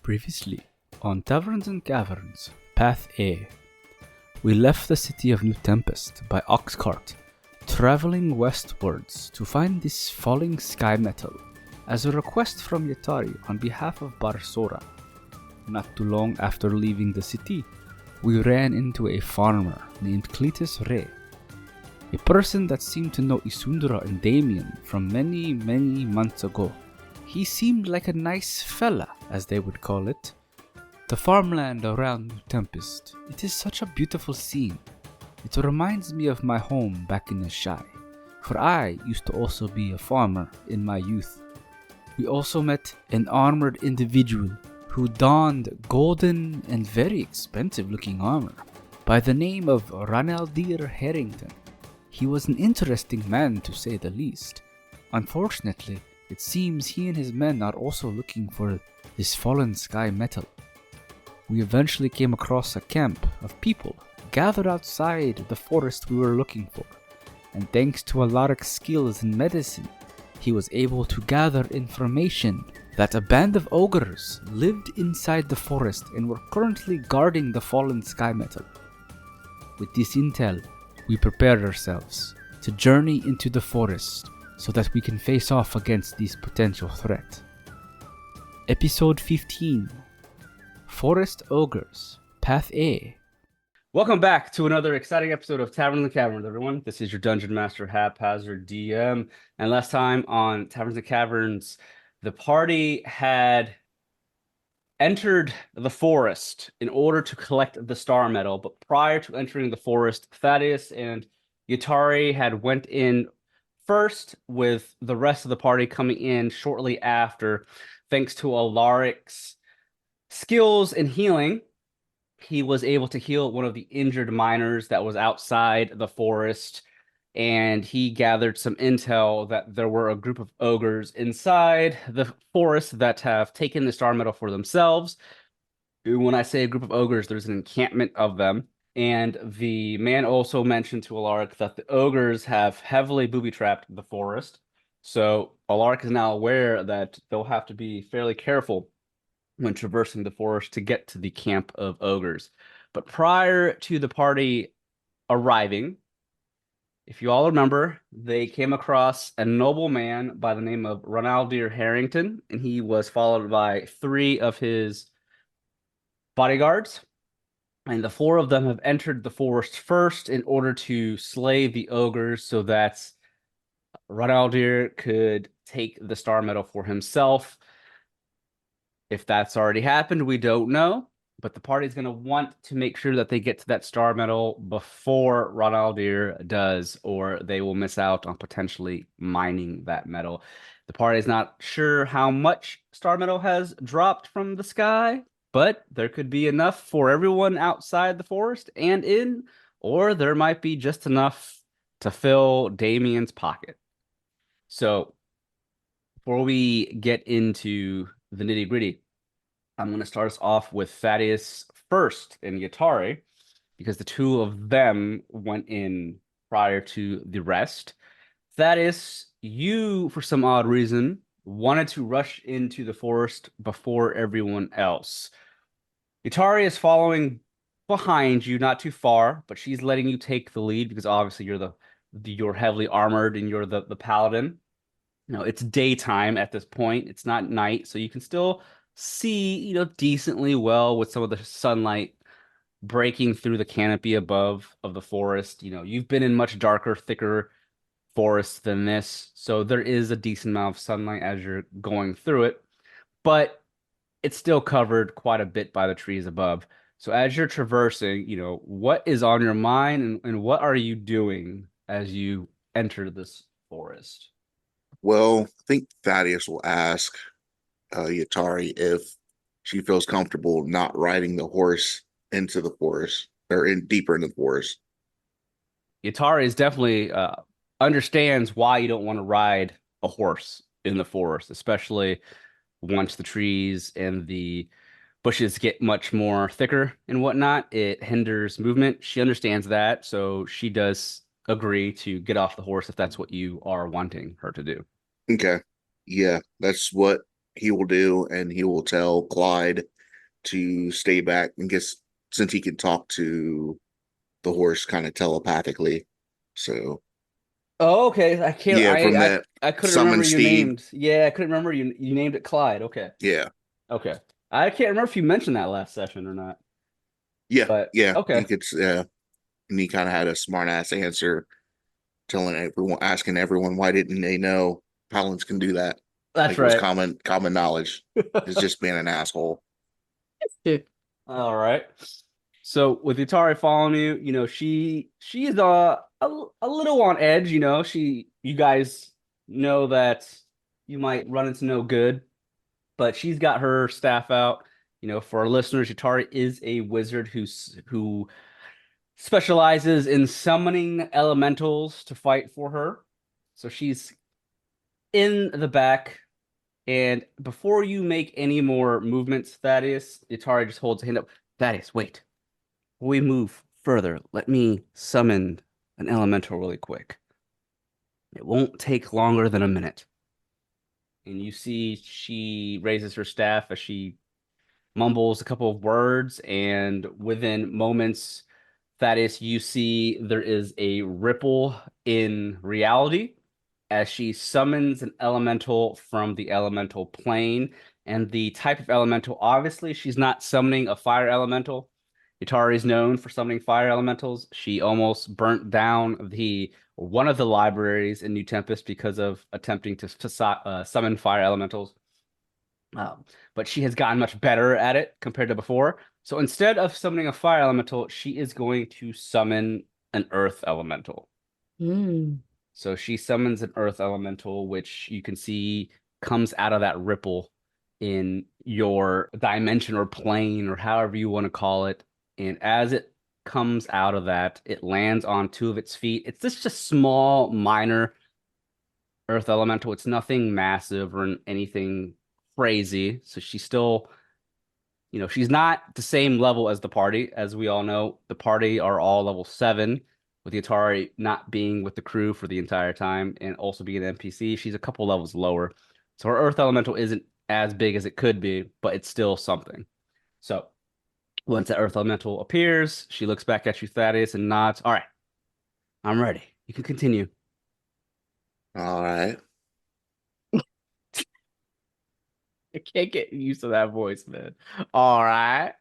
Previously, on Taverns and Caverns, Path A, we left the city of New Tempest by ox cart, traveling westwards to find this falling sky metal as a request from Yatari on behalf of Barsora. Not too long after leaving the city, we ran into a farmer named Cletus Ray, a person that seemed to know Isundra and Damien from many months ago. He seemed like a nice fella, as they would call it. The farmland around New Tempest, it is such a beautiful scene. It reminds me of my home back in Ashai, for I used to also be a farmer in my youth. We also met an armored individual who donned golden and very expensive looking armor by the name of Ranaldir Harrington. He was an interesting man to say the least. Unfortunately, it seems he and his men are also looking for this fallen sky metal. We eventually came across a camp of people gathered outside the forest we were looking for, and thanks to Alaric's skills in medicine, he was able to gather information that a band of ogres lived inside the forest and were currently guarding the fallen sky metal. With this intel, we prepared ourselves to journey into the forest so that we can face off against this potential threat. Episode 15, Forest Ogres, Path A. Welcome back to another exciting episode of Taverns and Caverns, everyone. This is your Dungeon Master, Haphazard DM. And last time on Taverns and Caverns, the party had entered the forest in order to collect the star metal. But prior to entering the forest, Thaddeus and Yatari had went in first, with the rest of the party coming in shortly after. Thanks to Alaric's skills in healing, he was able to heal one of the injured miners that was outside the forest, and he gathered some intel that there were a group of ogres inside the forest that have taken the star metal for themselves. When I say a group of ogres, there's an encampment of them. And the man also mentioned to Alaric that the ogres have heavily booby-trapped the forest. So Alaric is now aware that they'll have to be fairly careful when traversing the forest to get to the camp of ogres. But prior to the party arriving, if you all remember, they came across a nobleman by the name of Ranaldir Harrington, and he was followed by 3 of his bodyguards. And the 4 of them have entered the forest first in order to slay the ogres so that Ranaldir could take the star metal for himself. If that's already happened, we don't know. But the party's going to want to make sure that they get to that star metal before Ranaldir does, or they will miss out on potentially mining that metal. The party is not sure how much star metal has dropped from the sky, but there could be enough for everyone outside the forest and in, or there might be just enough to fill Damien's pocket. So before we get into the nitty-gritty, I'm going to start us off with Thaddeus first and Yatari, because the 2 of them went in prior to the rest. Thaddeus, you, for some odd reason, wanted to rush into the forest before everyone else. Yatari is following behind you, not too far, but she's letting you take the lead because obviously you're heavily armored and you're the paladin. It's daytime at this point. It's not night, so you can still see, decently well with some of the sunlight breaking through the canopy above of the forest. You've been in much darker, thicker forests than this, so there is a decent amount of sunlight as you're going through it, but it's still covered quite a bit by the trees above. So as you're traversing, what is on your mind and what are you doing as you enter this forest? Well, I think Thaddeus will ask Yatari if she feels comfortable not riding the horse into the forest or deeper into the forest. Yatari is definitely understands why you don't want to ride a horse in the forest, especially once the trees and the bushes get much more thicker and whatnot. It hinders movement. She understands that, so she does agree to get off the horse if that's what you are wanting her to do. Okay. Yeah, that's what he will do, and he will tell Clyde to stay back and guess since he can talk to the horse kind of telepathically. So Oh, okay. I can't. yeah, from I that I couldn't remember summon you Steve. named. Yeah, I couldn't remember you named it Clyde. Okay. Yeah. Okay. I can't remember if you mentioned that last session or not. Yeah. But Yeah. okay. He could and he kind of had a smart ass answer telling everyone asking everyone why didn't they know Paladins can do that? That's Like it was right. common knowledge. It's just being an asshole. Yeah. All right. So with Itari following you, she's a little on edge, you guys know that you might run into no good, but she's got her staff out. For our listeners, Itari is a wizard who specializes in summoning elementals to fight for her. So she's in the back. And before you make any more movements, Thaddeus, Itari just holds a hand up. Thaddeus, wait. Before we move further, let me summon an elemental really quick. It won't take longer than a minute. And you see she raises her staff as she mumbles a couple of words, and within moments, Thaddeus, you see there is a ripple in reality as she summons an elemental from the elemental plane. And the type of elemental, obviously, she's not summoning a fire elemental. Itari is known for summoning fire elementals. She almost burnt down the one of the libraries in New Tempest because of attempting to summon fire elementals. But she has gotten much better at it compared to before. So instead of summoning a fire elemental, she is going to summon an earth elemental. Mm. So she summons an earth elemental, which you can see comes out of that ripple in your dimension or plane or however you want to call it. And as it comes out of that, it lands on two of its feet. It's just a small, minor earth elemental. It's nothing massive or anything crazy. So she's still, she's not the same level as the party. As we all know, the party are all level 7, with the Atari not being with the crew for the entire time and also being an NPC. She's a couple levels lower. So her earth elemental isn't as big as it could be, but it's still something. So once the earth elemental appears, she looks back at you, Thaddeus, and nods. All right, I'm ready. You can continue. All right. I can't get used to that voice, man. All right.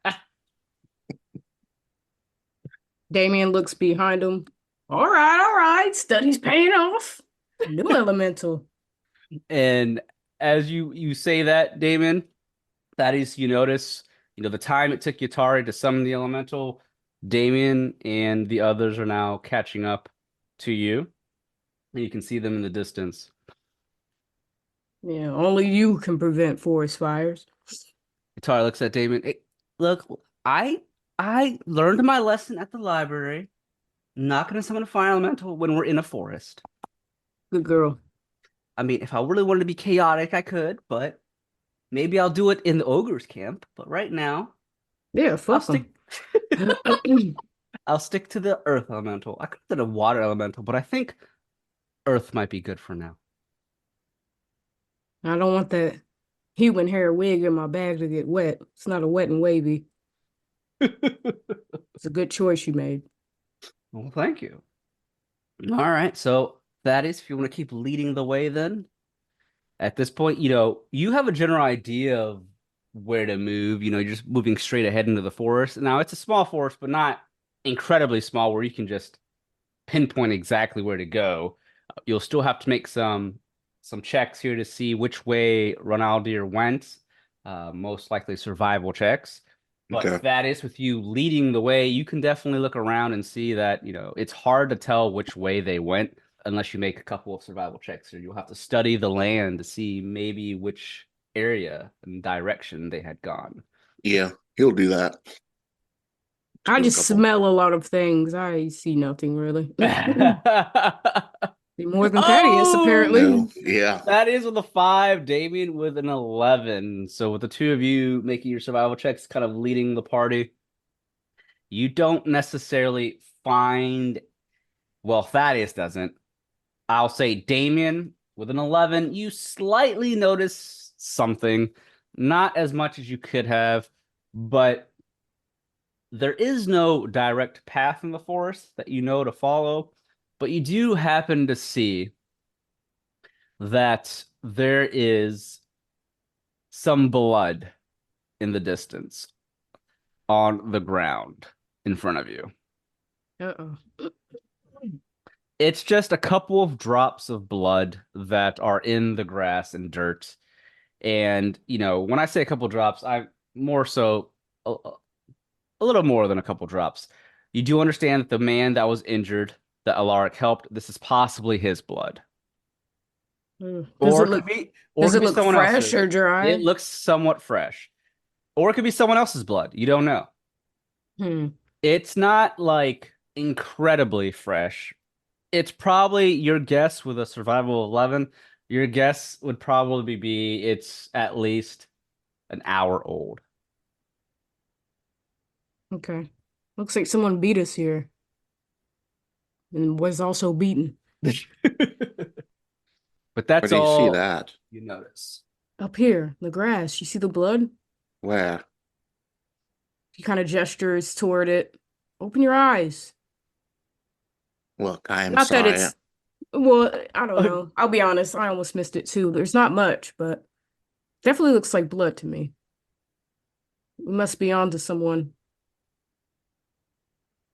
Damien looks behind him. All right. Study's paying off. New elemental. And as you say that, Damon, that is, you notice, the time it took Yatari to summon the elemental, Damien and the others are now catching up to you. And you can see them in the distance. Yeah, only you can prevent forest fires. Yatari looks at Damien. Hey, look, I learned my lesson at the library. Not going to summon a fire elemental when we're in a forest. Good girl. I mean, if I really wanted to be chaotic, I could, but maybe I'll do it in the Ogres camp. But right now, Yeah, I'll fuck stick. them. I'll stick to the Earth elemental. I could have done a Water elemental, but I think Earth might be good for now. I don't want that human hair wig in my bag to get wet. It's not a wet and wavy. It's a good choice you made. Well, thank you. All right, so that is if you want to keep leading the way, then at this point, you have a general idea of where to move. You're just moving straight ahead into the forest. Now, it's a small forest, but not incredibly small where you can just pinpoint exactly where to go. You'll still have to make some checks here to see which way Ronaldir went. Most likely survival checks. But Okay. that is with you leading the way, you can definitely look around and see that, it's hard to tell which way they went unless you make a couple of survival checks, or you'll have to study the land to see maybe which area and direction they had gone. Yeah, he'll do that. I Do a just couple. smell a lot of things. I see nothing really. See more than Oh! Thaddeus, apparently. No, yeah. That is with a 5, Damien with an 11. So with the two of you making your survival checks, kind of leading the party, you don't necessarily find, well, Thaddeus doesn't. I'll say Damien with an 11, you slightly notice something, not as much as you could have, but there is no direct path in the forest that you know to follow, but you do happen to see that there is some blood in the distance on the ground in front of you. Uh-oh. It's just a couple of drops of blood that are in the grass and dirt. And, when I say a couple drops, I'm more so a little more than a couple drops. You do understand that the man that was injured, that Alaric helped, this is possibly his blood. Does Or it it look could be, or it does could it be look someone fresh else's. or dry? It looks somewhat fresh. Or it could be someone else's blood. You don't know. Hmm. It's not like incredibly fresh. It's probably your guess with a survival of 11. Your guess would probably be it's at least an hour old. Okay. Looks like someone beat us here and was also beaten. But Where that's do you see all that? you notice. Up here, the grass. You see the blood? Where? He kind of gestures toward it. Open your eyes. Look, I am Not that sorry. it's well, I don't know. I'll be honest, I almost missed it too. There's not much, but definitely looks like blood to me. We must be on to someone.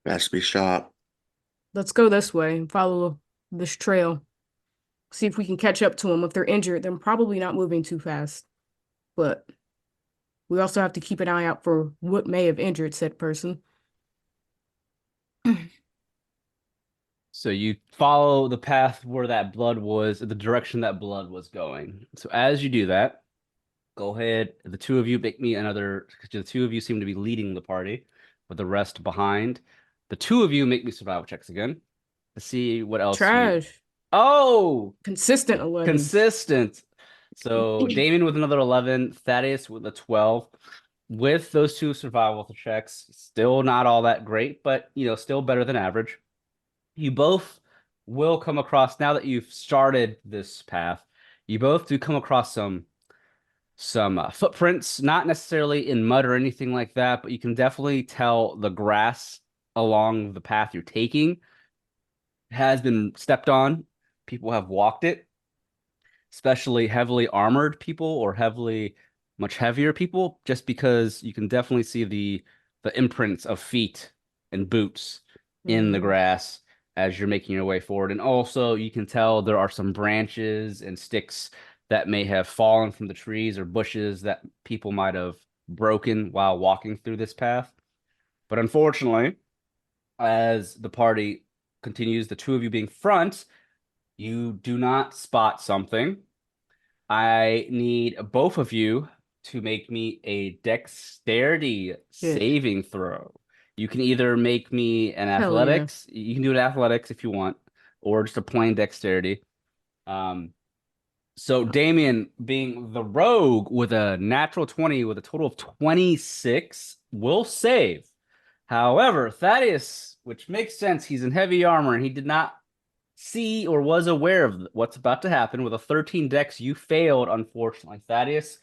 Best be sharp. Let's go this way and follow this trail. See if we can catch up to them. If they're injured, they're probably not moving too fast. But we also have to keep an eye out for what may have injured said person. So you follow the path where that blood was, the direction that blood was going. So as you do that, go ahead. The two of you make me another, because the two of you seem to be leading the party, with the rest behind. The two of you make me survival checks again to see what else you. Trash. Oh, Consistent 11. consistent. So Damien with another 11, Thaddeus with a 12. With those two survival checks, still not all that great, but still better than average. You both will come across, now that you've started this path, you both do come across some footprints, not necessarily in mud or anything like that, but you can definitely tell the grass along the path you're taking has been stepped on. People have walked it, especially heavily armored people or much heavier people, just because you can definitely see the imprints of feet and boots in the grass as you're making your way forward. And also you can tell there are some branches and sticks that may have fallen from the trees or bushes that people might have broken while walking through this path. But unfortunately, as the party continues, the two of you being front, you do not spot something. I need both of you to make me a dexterity saving throw. You can either make me an Hell yeah. athletics. You can do an athletics if you want, or just a plain dexterity. So Damien, being the rogue with a natural 20 with a total of 26, will save. However, Thaddeus, which makes sense, he's in heavy armor and he did not see or was aware of what's about to happen. With a 13 dex, you failed, unfortunately. Thaddeus,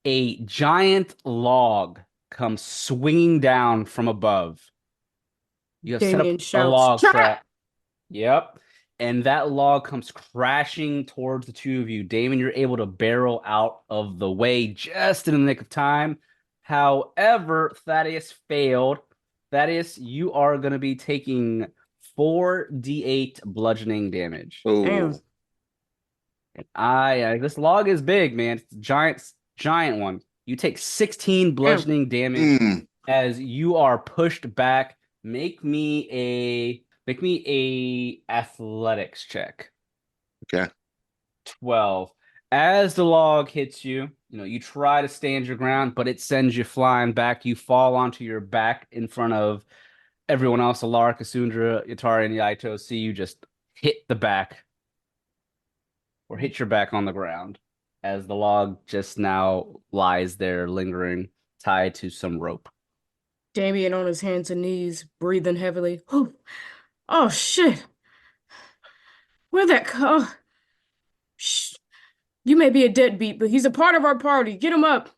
a giant log comes swinging down from above. You have Damien set up a log shouts, trap. Yep. And that log comes crashing towards the two of you. Damon, you're able to barrel out of the way just in the nick of time. However, Thaddeus failed. Thaddeus, you are going to be taking 4d8 bludgeoning damage. Oh, And this log is big, man. It's a giant one. You take 16 bludgeoning damage as you are pushed back. Make me a athletics check. okay. 12. As the log hits you, you try to stand your ground, but it sends you flying back. You fall onto your back in front of everyone else. Alara, Cassandra, Yatari, and Yaito see you just hit the back or hit your back on the ground as the log just now lies there lingering, tied to some rope. Damien on his hands and knees, breathing heavily. Oh shit. Where'd that come? Shh. You may be a deadbeat, but he's a part of our party. Get him up.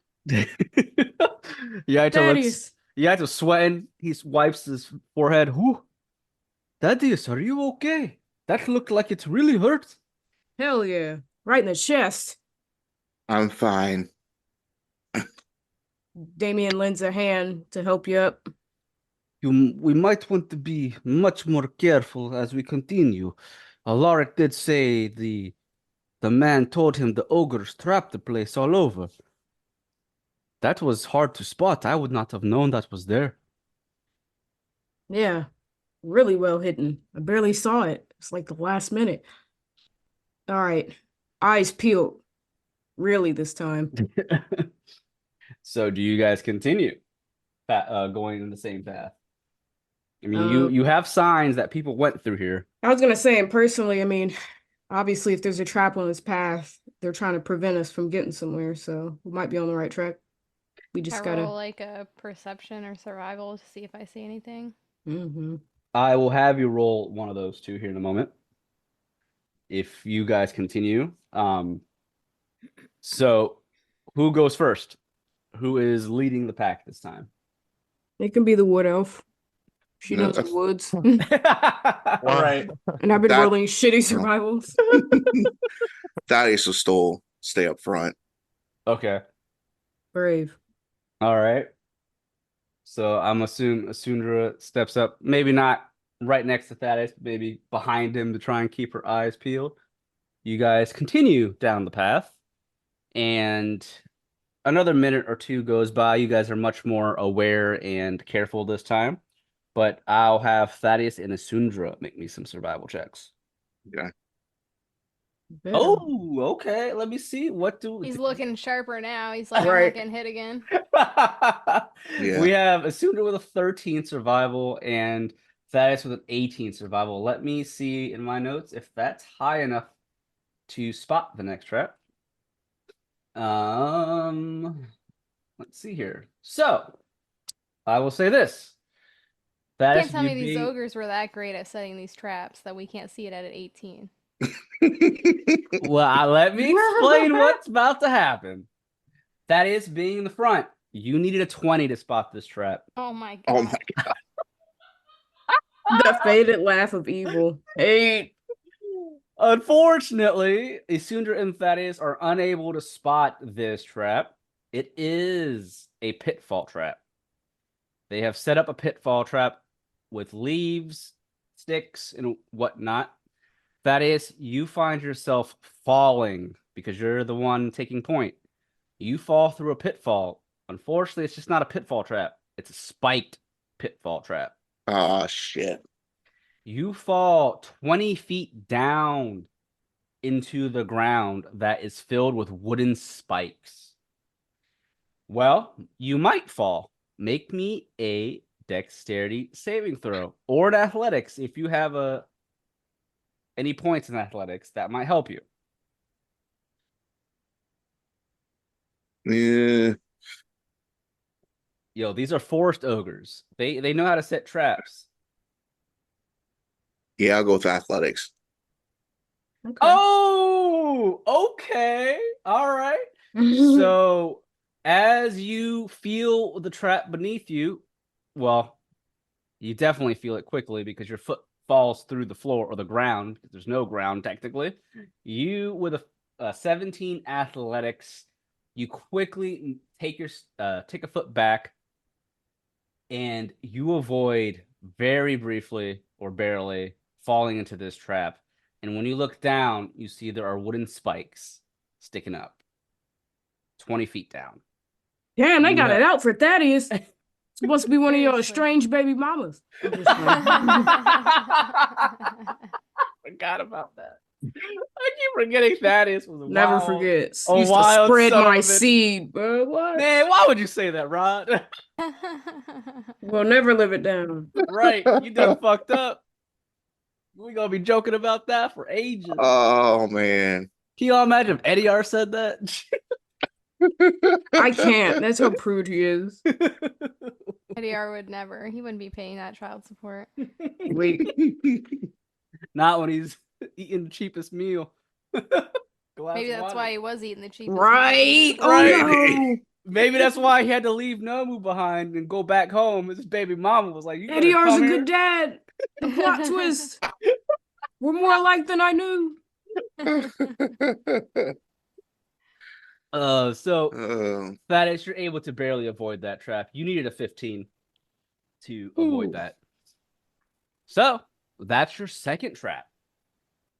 Thaddeus. Yaito's sweating. He wipes his forehead. Whoo! Thaddeus, are you okay? That looked like it really hurt. Hell yeah. Right in the chest. I'm fine. Damien lends a hand to help you up. We might want to be much more careful as we continue. Alaric did say the man told him the ogres trapped the place all over. That was hard to spot. I would not have known that was there. Yeah. Really well hidden. I barely saw it. It's like the last minute. All right. Eyes peeled. Really this time. So do you guys continue going in the same path? I mean, Um, you have signs that people went through here. I was gonna say, and personally, I mean, obviously, if there's a trap on this path, they're trying to prevent us from getting somewhere, so we might be on the right track. We just I gotta. roll like a perception or survival to see if I see anything. Mm-hmm. I will have you roll one of those two here in a moment. If you guys continue. So who goes first? Who is leading the pack this time? It can be the wood elf. She No. knows the woods. All right. And I've been That- rolling shitty survivals. Thaddeus will still stay up front. Okay. Brave. All right. So I'm assuming Asundra steps up, maybe not right next to Thaddeus, maybe behind him to try and keep her eyes peeled. You guys continue down the path, and another minute or two goes by. You guys are much more aware and careful this time, but I'll have Thaddeus and Asundra make me some survival checks. Okay. Better. Oh, okay. Let me see. What do He's looking sharper now. He's like, I'm Right. not getting hit again. Yeah. We have Asundra with a 13 survival and Thaddeus with an 18 survival. Let me see in my notes if that's high enough to spot the next trap. Let's see here. So, I will say this. You Thaddeus, can't tell me you these being- ogres were that great at setting these traps that we can't see it at 18. Well, let me explain what's about to happen. Thaddeus being in the front, you needed a 20 to spot this trap. Oh my god. Oh my god. The faded laugh of evil. Hey. Unfortunately, Isundra and Thaddeus are unable to spot this trap. It is a pitfall trap. They have set up a pitfall trap with leaves, sticks, and whatnot. Thaddeus, you find yourself falling because you're the one taking point. You fall through a pitfall. Unfortunately, it's just not a pitfall trap. It's a spiked pitfall trap. Oh shit. You fall 20 feet down into the ground that is filled with wooden spikes. Well, you might fall. Make me a dexterity saving throw or an athletics if you have any points in athletics that might help you. Yeah. Yo, these are forest ogres. They know how to set traps. Yeah, I'll go with athletics. Okay. Oh, okay. All right. So as you feel the trap beneath you, well, you definitely feel it quickly because your foot falls through the floor or the ground. There's no ground technically. You with a 17 athletics, you quickly take a foot back, and you avoid very briefly or barely falling into this trap. And when you look down, you see there are wooden spikes sticking up 20 feet down. Damn, they got Yeah. it out for Thaddeus. It's supposed to be one of your Seriously. strange baby mamas. I'm just playing. Forgot about that. I keep forgetting Thaddeus was a Never wild- forget. a Used to wild spread son of my a bitch. seed, bro. What? Man, why would you say that, Rod? We'll never live it down. Right, you done fucked up. We gonna be joking about that for ages. Oh man. Can you all imagine if Eddie R said that? I can't. That's how prude he is. Eddie R would never. He wouldn't be paying that child support. Wait. Not when he's eating the cheapest meal. Glass Maybe of that's water. why he was eating the cheapest. Right. Oh Right. no. Maybe that's why he had to leave Nomu behind and go back home. His baby mama was like, "You Eddie gonna R's a come here?" good dad. The plot twist. We're more alike than I knew. So Thaddeus, you're able to barely avoid that trap. You needed a 15 to avoid Ooh. that. So that's your second trap.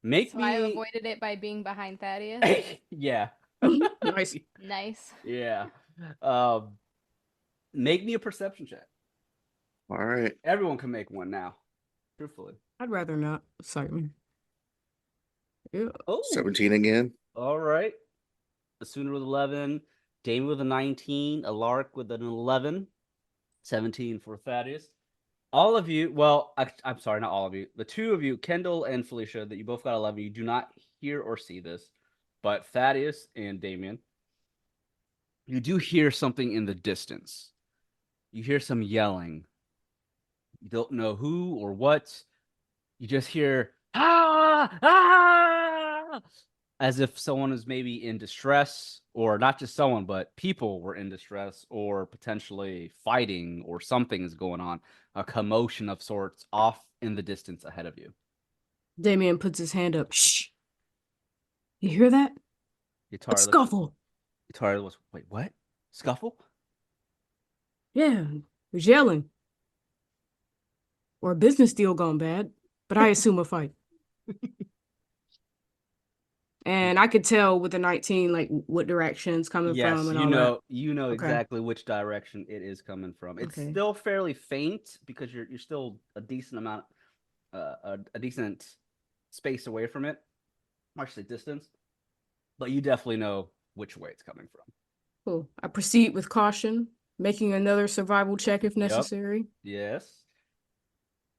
Make So I me. avoided it by being behind Thaddeus. Yeah. Nice. Nice. Yeah. Make me a perception check. All right. Everyone can make one now. Truthfully. I'd rather not. Sorry. Yeah. Oh. 17 again. All right. Asuna with 11. Damon with a 19. Alaric with an 11. 17 for Thaddeus. All of you, well, I'm sorry, not all of you. The two of you, Kendall and Felicia, that you both got 11, you do not hear or see this. But Thaddeus and Damien, you do hear something in the distance. You hear some yelling. You don't know who or what. You just hear, ah, ah, as if someone is maybe in distress, or not just someone, but people were in distress, or potentially fighting, or something is going on. A commotion of sorts off in the distance ahead of you. Damien puts his hand up. Shh. You hear that? A scuffle. Yatara was, wait, what? Scuffle? Yeah, there's yelling. Or a business deal gone bad, but I assume a fight. And I could tell with the 19, like what direction's coming Yes, from and all that. you know Okay. exactly which direction it is coming from. It's Okay. still fairly faint because you're still a decent amount, a decent space away from it. I should say distance, but you definitely know which way it's coming from. Cool. I proceed with caution, making another survival check if necessary. Yes.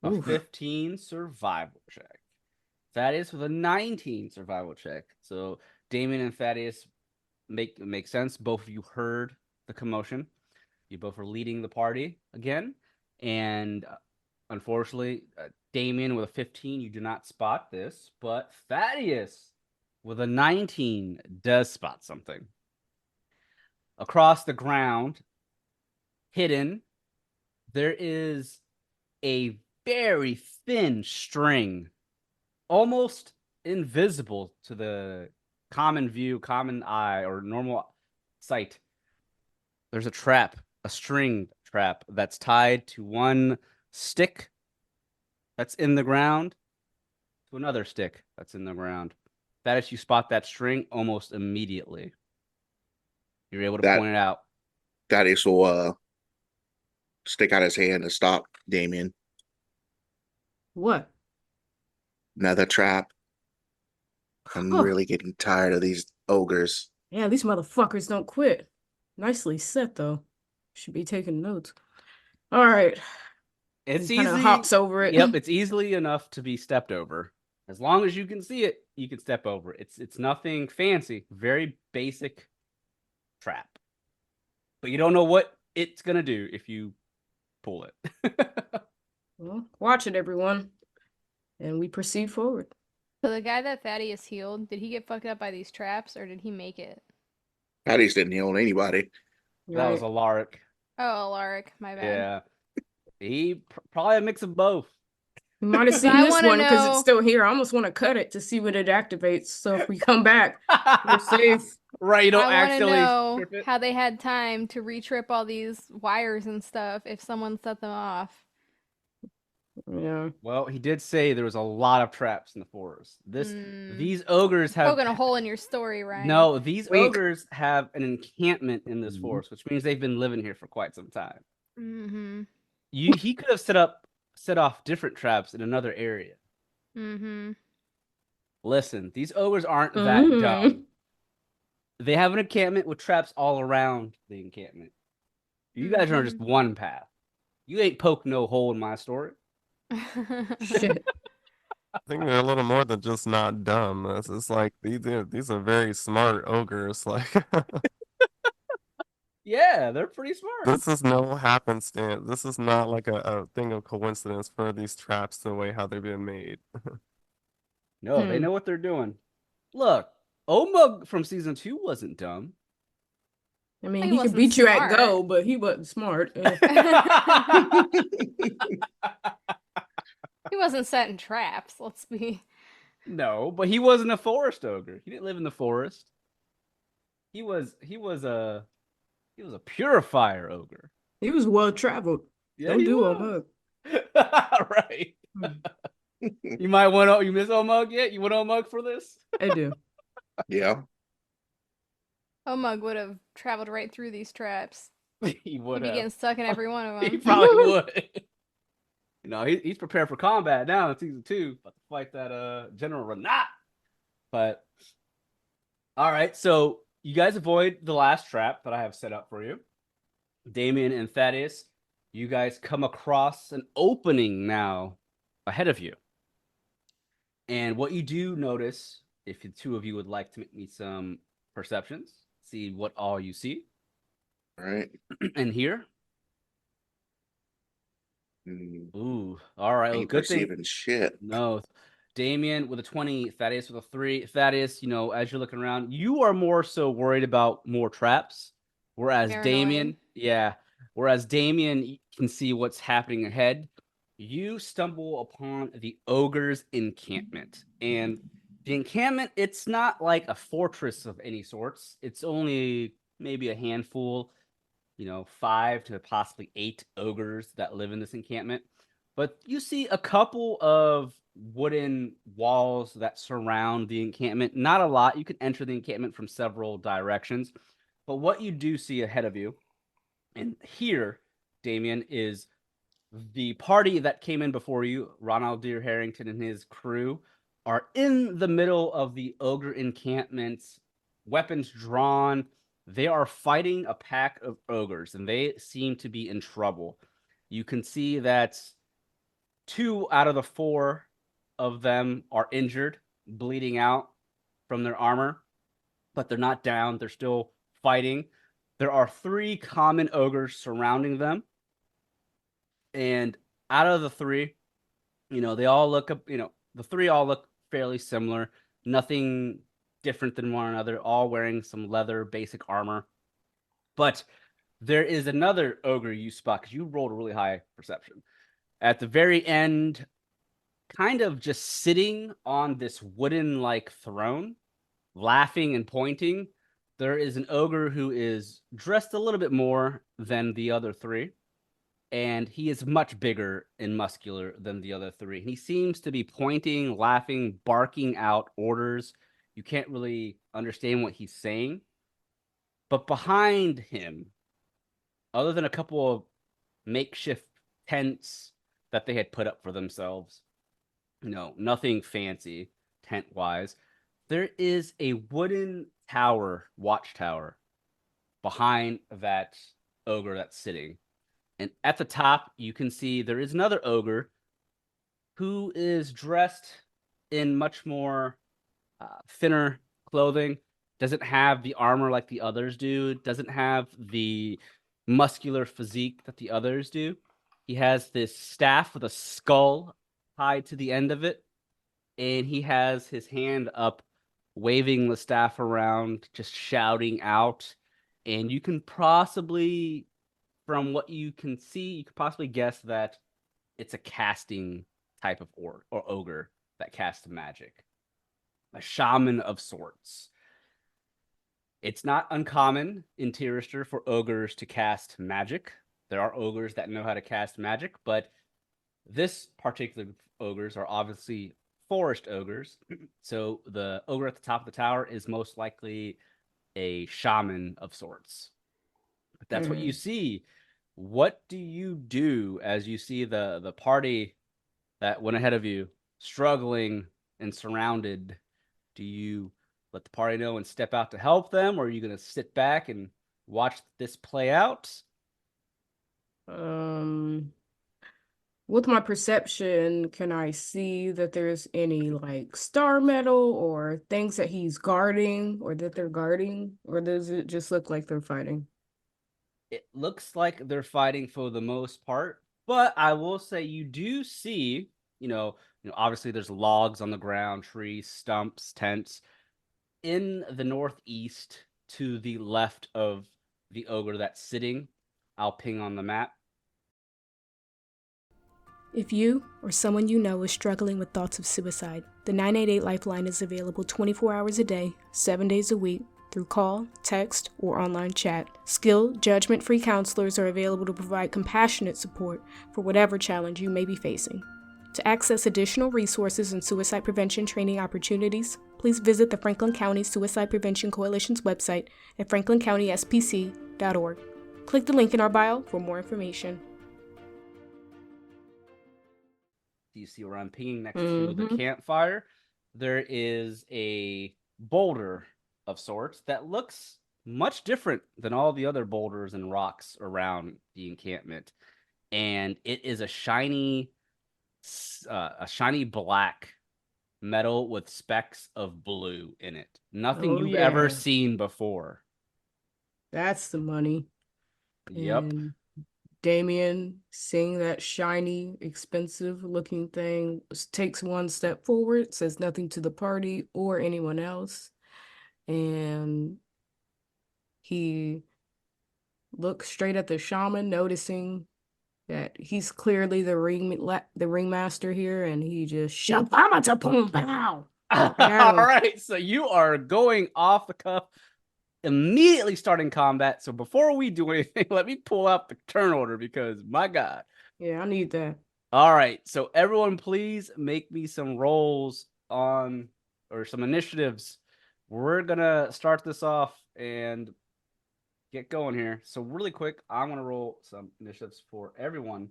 A Oof. 15 survival check. Thaddeus with a 19 survival check. So Damien and Thaddeus make sense. Both of you heard the commotion. You both are leading the party again. And unfortunately, Damien with a 15, you do not spot this. But Thaddeus with a 19 does spot something. Across the ground, hidden, there is a very thin string, almost invisible to the common view, common eye, or normal sight. There's a trap, a string trap that's tied to one stick that's in the ground to another stick that's in the ground. That is, you spot that string almost immediately. You're able to point it out. Thaddeus will stick out his hand and stop Damien. What? Another trap. I'm really getting tired of these ogres. Yeah, these motherfuckers don't quit. Nicely set, though. Should be taking notes. All right. It's He kinda easy. hops over it. Yep, it's easily enough to be stepped over. As long as you can see it, you can step over. It's nothing fancy. Very basic trap. But you don't know what it's gonna do if you pull it. Well, watch it, everyone. And we proceed forward. So the guy that Thaddeus healed, did he get fucked up by these traps or did he make it? Thaddeus didn't heal anybody. That was Alaric. Oh, Alaric, my bad. Yeah. He probably a mix of both. We might have So seen I this wanna one because know- it's still here. I almost want to cut it to see when it activates. So if we come back, we're safe. Right, you don't I want to actually know strip it. how they had time to retrip all these wires and stuff if someone set them off. Yeah. Well, he did say there was a lot of traps in the forest. Mm. These ogres have Poking a hole in your story, Ryan. No, these Weak. ogres have an encampment in this forest, which means they've been living here for quite some time. Mm-hmm. He could have set off different traps in another area. Mm-hmm. Listen, these ogres aren't that Mhm. dumb. They have an encampment with traps all around the encampment. You guys are just one path. You ain't poke no hole in my story. Shit. I think they're a little more than just not dumb. It's like these are very smart ogres. Like Yeah, they're pretty smart. this is no happenstance. This is not like a thing of coincidence for these traps the way how they've been made. No, they know what they're doing. Look, Omug from season 2 wasn't dumb. I mean, He he could wasn't beat you at smart. Go, but he wasn't smart. He wasn't setting traps. Let's be. No, but he wasn't a forest ogre. He didn't live in the forest. He was a purifier ogre. He was well traveled. Yeah, Don't he do a was. mug. Right. You might want to. You miss Omug yet? You want Omug for this? I do. Yeah. Omug would have traveled right through these traps. He He'd would be have. getting stuck in every one of He them. probably would. He's prepared for combat now in season 2, about to fight that General Renat. But all right, so you guys avoid the last trap that I have set up for you. Damien and Thaddeus, you guys come across an opening now ahead of you. And what you do notice, if the two of you would like to make me some perceptions, see what all you see All right. and hear. Mm, Ooh, all right. Well, ain't good thing. perceiving shit. No, Damien with a 20, Thaddeus with a 3. Thaddeus, as you're looking around, you are more so worried about more traps, whereas Paranoid. whereas Damien can see what's happening ahead. You stumble upon the ogre's encampment, and the encampment, it's not like a fortress of any sorts. It's only maybe a handful, 5 to possibly 8 ogres that live in this encampment. But you see a couple of wooden walls that surround the encampment. Not a lot. You can enter the encampment from several directions. But what you do see ahead of you, and here, Damien, is the party that came in before you, Ronald Deere Harrington and his crew, are in the middle of the ogre encampment, weapons drawn. They are fighting a pack of ogres, and they seem to be in trouble. You can see that 2 out of the 4 of them are injured, bleeding out from their armor, but they're not down. They're still fighting. There are 3 common ogres surrounding them. And out of the 3, they all look up, the 3 all look fairly similar. Nothing different than one another, all wearing some leather basic armor. But there is another ogre you spot because you rolled a really high perception. At the very end, kind of just sitting on this wooden like throne, laughing and pointing, there is an ogre who is dressed a little bit more than the other 3. And he is much bigger and muscular than the other 3. He seems to be pointing, laughing, barking out orders. You can't really understand what he's saying. But behind him, other than a couple of makeshift tents that they had put up for themselves, nothing fancy tent-wise, there is a wooden tower, watchtower, behind that ogre that's sitting. And at the top, you can see there is another ogre who is dressed in much more thinner clothing, doesn't have the armor like the others do, doesn't have the muscular physique that the others do. He has this staff with a skull tied to the end of it, and he has his hand up, waving the staff around, just shouting out. And you can possibly, from what you can see, you could possibly guess that it's a casting type of or ogre that casts magic. A shaman of sorts. It's not uncommon in Tirister for ogres to cast magic. There are ogres that know how to cast magic, but this particular ogres are obviously forest ogres. So the ogre at the top of the tower is most likely a shaman of sorts. But that's what you see. What do you do as you see the party that went ahead of you struggling and surrounded? Do you let the party know and step out to help them, or are you going to sit back and watch this play out? With my perception, can I see that there's any like star metal or things that he's guarding or that they're guarding, or does it just look like they're fighting? It looks like they're fighting for the most part, but I will say you do see, obviously there's logs on the ground, trees, stumps, tents. In the northeast to the left of the ogre that's sitting. I'll ping on the map. If you or someone you know is struggling with thoughts of suicide, the 988 Lifeline is available 24 hours a day, 7 days a week, through call, text, or online chat. Skilled, judgment-free counselors are available to provide compassionate support for whatever challenge you may be facing. To access additional resources and suicide prevention training opportunities, please visit the Franklin County Suicide Prevention Coalition's website at franklincountｙspc.org. Click the link in our bio for more information. You see where I'm pinging next to the campfire? There is a boulder of sorts that looks much different than all the other boulders and rocks around the encampment. And it is a shiny black metal with specks of blue in it. Nothing you've ever seen before. That's the money. Yep. And Damien, seeing that shiny, expensive-looking thing, takes one step forward, says nothing to the party or anyone else, and he looks straight at the shaman, noticing that he's clearly the ringmaster here, and he just pow. All right, so you are going off the cuff, immediately starting combat. So before we do anything, let me pull out the turn order because my God. Yeah, I need that. All right, so everyone, please make me some rolls or some initiatives. We're gonna start this off and get going here. So really quick, I'm gonna roll some initiatives for everyone.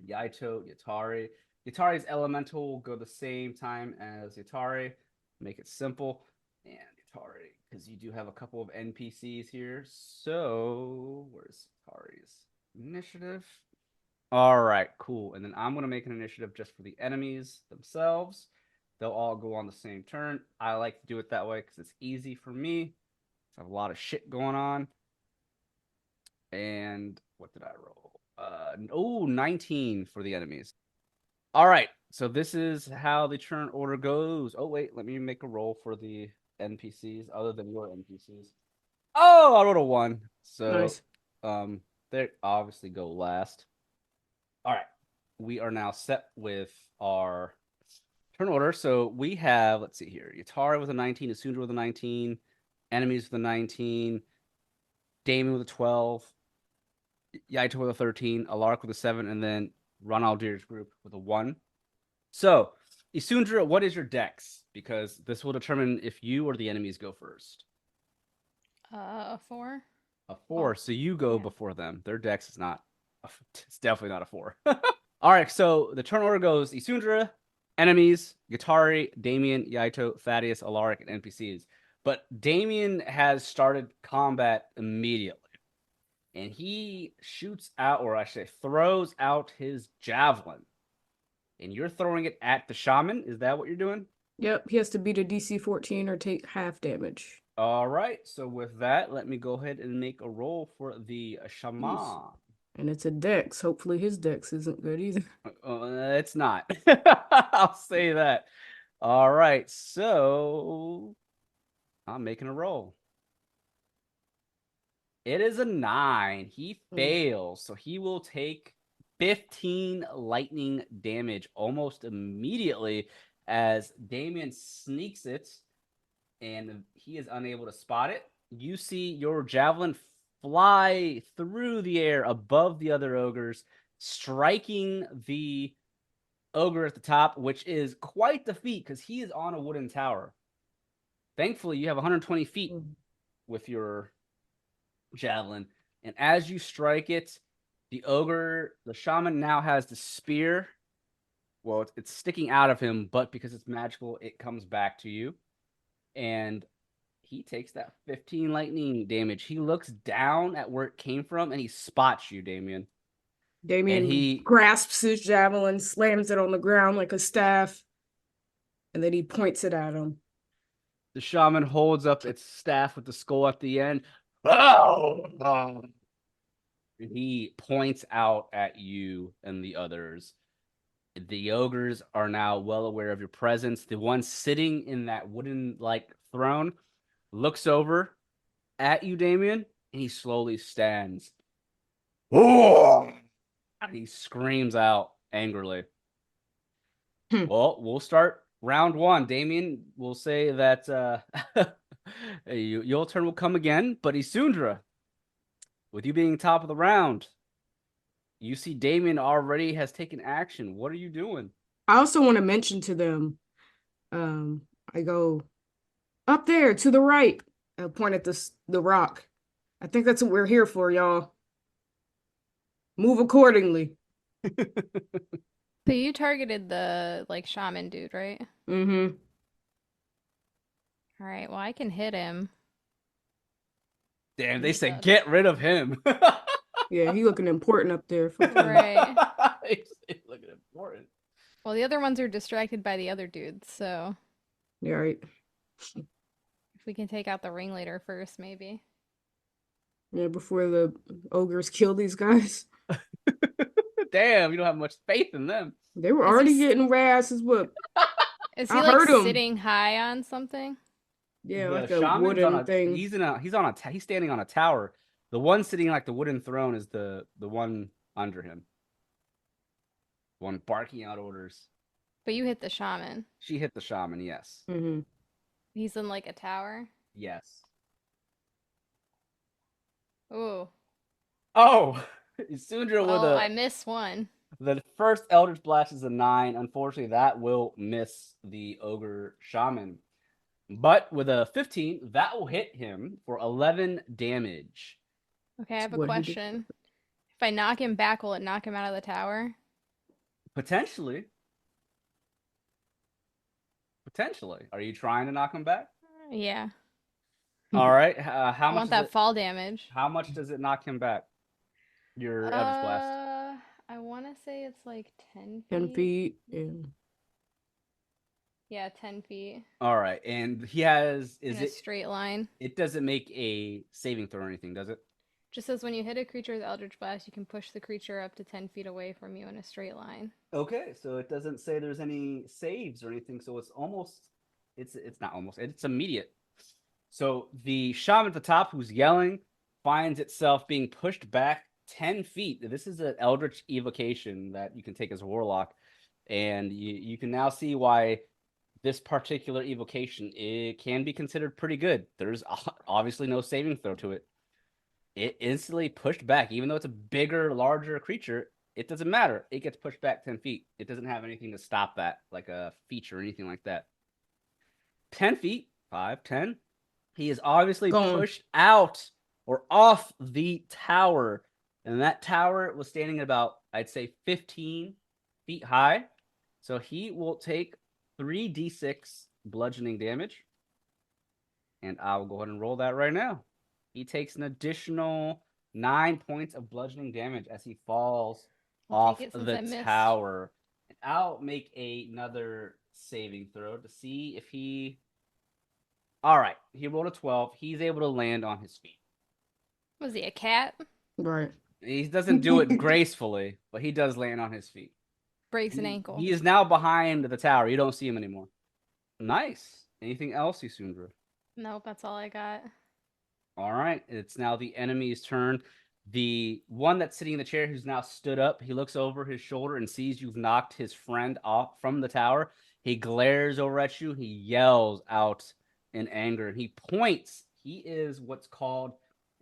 Yaito, Yatari. Yatari's elemental will go the same time as Yatari. Make it simple. And Yatari, because you do have a couple of NPCs here. So where's Yatari's initiative? All right, cool. And then I'm going to make an initiative just for the enemies themselves. They'll all go on the same turn. I like to do it that way because it's easy for me. I have a lot of shit going on. And what did I roll? 19 for the enemies. All right, so this is how the turn order goes. Oh, wait, let me make a roll for the NPCs other than your NPCs. Oh, I rolled a 1. So Nice. they obviously go last. All right, we are now set with our turn order. So we have, let's see here, Yatari with a 19, Asundra with a 19, enemies with a 19, Damien with a 12, Yaito with a 13, Alark with a 7, and then Ronaldir's group with a 1. So, Isundra, what is your dex? Because this will determine if you or the enemies go first. A 4. A 4. So you go before them. Their dex is not. It's definitely not a 4. All right. So the turn order goes Isundra, enemies, Yatari, Damien, Yaito, Thaddeus, Alaric, and NPCs. But Damien has started combat immediately. And he shoots out, or I should say, throws out his javelin. And you're throwing it at the shaman. Is that what you're doing? Yep, he has to beat a DC 14 or take half damage. All right. So with that, let me go ahead and make a roll for the shaman. And it's a dex. Hopefully his dex isn't good either. It's not. I'll say that. All right. So I'm making a roll. It is a 9. He fails. So he will take 15 lightning damage almost immediately as Damien sneaks it and he is unable to spot it. You see your javelin fly through the air above the other ogres, striking the ogre at the top, which is quite the feat because he is on a wooden tower. Thankfully, you have 120 feet with your javelin. And as you strike it, the shaman now has the spear. Well, it's sticking out of him, but because it's magical, it comes back to you. And he takes that 15 lightning damage. He looks down at where it came from, and he spots you, Damien. Damien grasps his javelin, slams it on the ground like a staff, and then he points it at him. The shaman holds up its staff with the skull at the end. And he points out at you and the others. The ogres are now well aware of your presence. The one sitting in that wooden-like throne looks over at you, Damien, and he slowly stands. Oh! And he screams out angrily. Well, we'll start round one. Damien will say that your turn will come again, but Isundra, with you being top of the round, you see Damien already has taken action. What are you doing? I also want to mention to them, I go up there to the right. I point at the rock. I think that's what we're here for, y'all. Move accordingly. So you targeted the like shaman dude, right? Mm-hmm. All right. Well, I can hit him. Damn, they He said does. get rid of him. Yeah, he looking important up there. Fuck him. Right. He's looking important. Well, the other ones are distracted by the other dudes, so Yeah, right. if we can take out the ringleader first, maybe. Yeah, before the ogres kill these guys. Damn, you don't have much faith in them. They were Is he already s- getting their asses whooped. Is I he like heard him. sitting high on something? Yeah, The like a shaman's wooden on a thing. he's standing on a tower. The one sitting like the wooden throne is the one under him. One barking out orders. But you hit the shaman. She hit the shaman, yes. Mm-hmm. He's in like a tower. Yes. Ooh. Oh, Sundra with Well, I missed one. the first Eldritch Blast is a 9. Unfortunately, that will miss the Ogre Shaman. But with a 15, that will hit him for 11 damage. Okay, I have a What he did. question. If I knock him back, will it knock him out of the tower? Potentially. Potentially. Are you trying to knock him back? Yeah. All right. I How much? want that fall damage. How much does it knock him back? Your Eldritch Blast. I want to say it's like 10 feet. 10 feet. Yeah. Yeah, 10 feet All right, and he has. in a straight line. It doesn't make a saving throw or anything, does it? Just says when you hit a creature with Eldritch Blast, you can push the creature up to 10 feet away from you in a straight line. Okay, so it doesn't say there's any saves or anything, so it's almost. It's not almost. It's immediate. So the shaman at the top, who's yelling, finds itself being pushed back 10 feet. This is an Eldritch evocation that you can take as a warlock, and you can now see why this particular evocation, it can be considered pretty good. There's obviously no saving throw to it. It instantly pushed back, even though it's a bigger, larger creature. It doesn't matter. It gets pushed back 10 feet. It doesn't have anything to stop that, like a feature or anything like that. 10 feet, 5, 10. He is obviously pushed out or off the tower. And that tower was standing at about, I'd say, 15 feet high. So he will take 3d6 bludgeoning damage. And I will go ahead and roll that right now. He takes an additional 9 points of bludgeoning damage as he falls off the tower. And I'll make another saving throw to see if he... All right, he rolled a 12. He's able to land on his feet. Was he a cat? Right. He doesn't do it gracefully, but he does land on his feet. Breaks an ankle. He is now behind the tower. You don't see him anymore. Nice. Anything else, Isundra? Nope, that's all I got. All right. It's now the enemy's turn. The one that's sitting in the chair who's now stood up, he looks over his shoulder and sees you've knocked his friend off from the tower. He glares over at you. He yells out in anger, and he points. He is what's called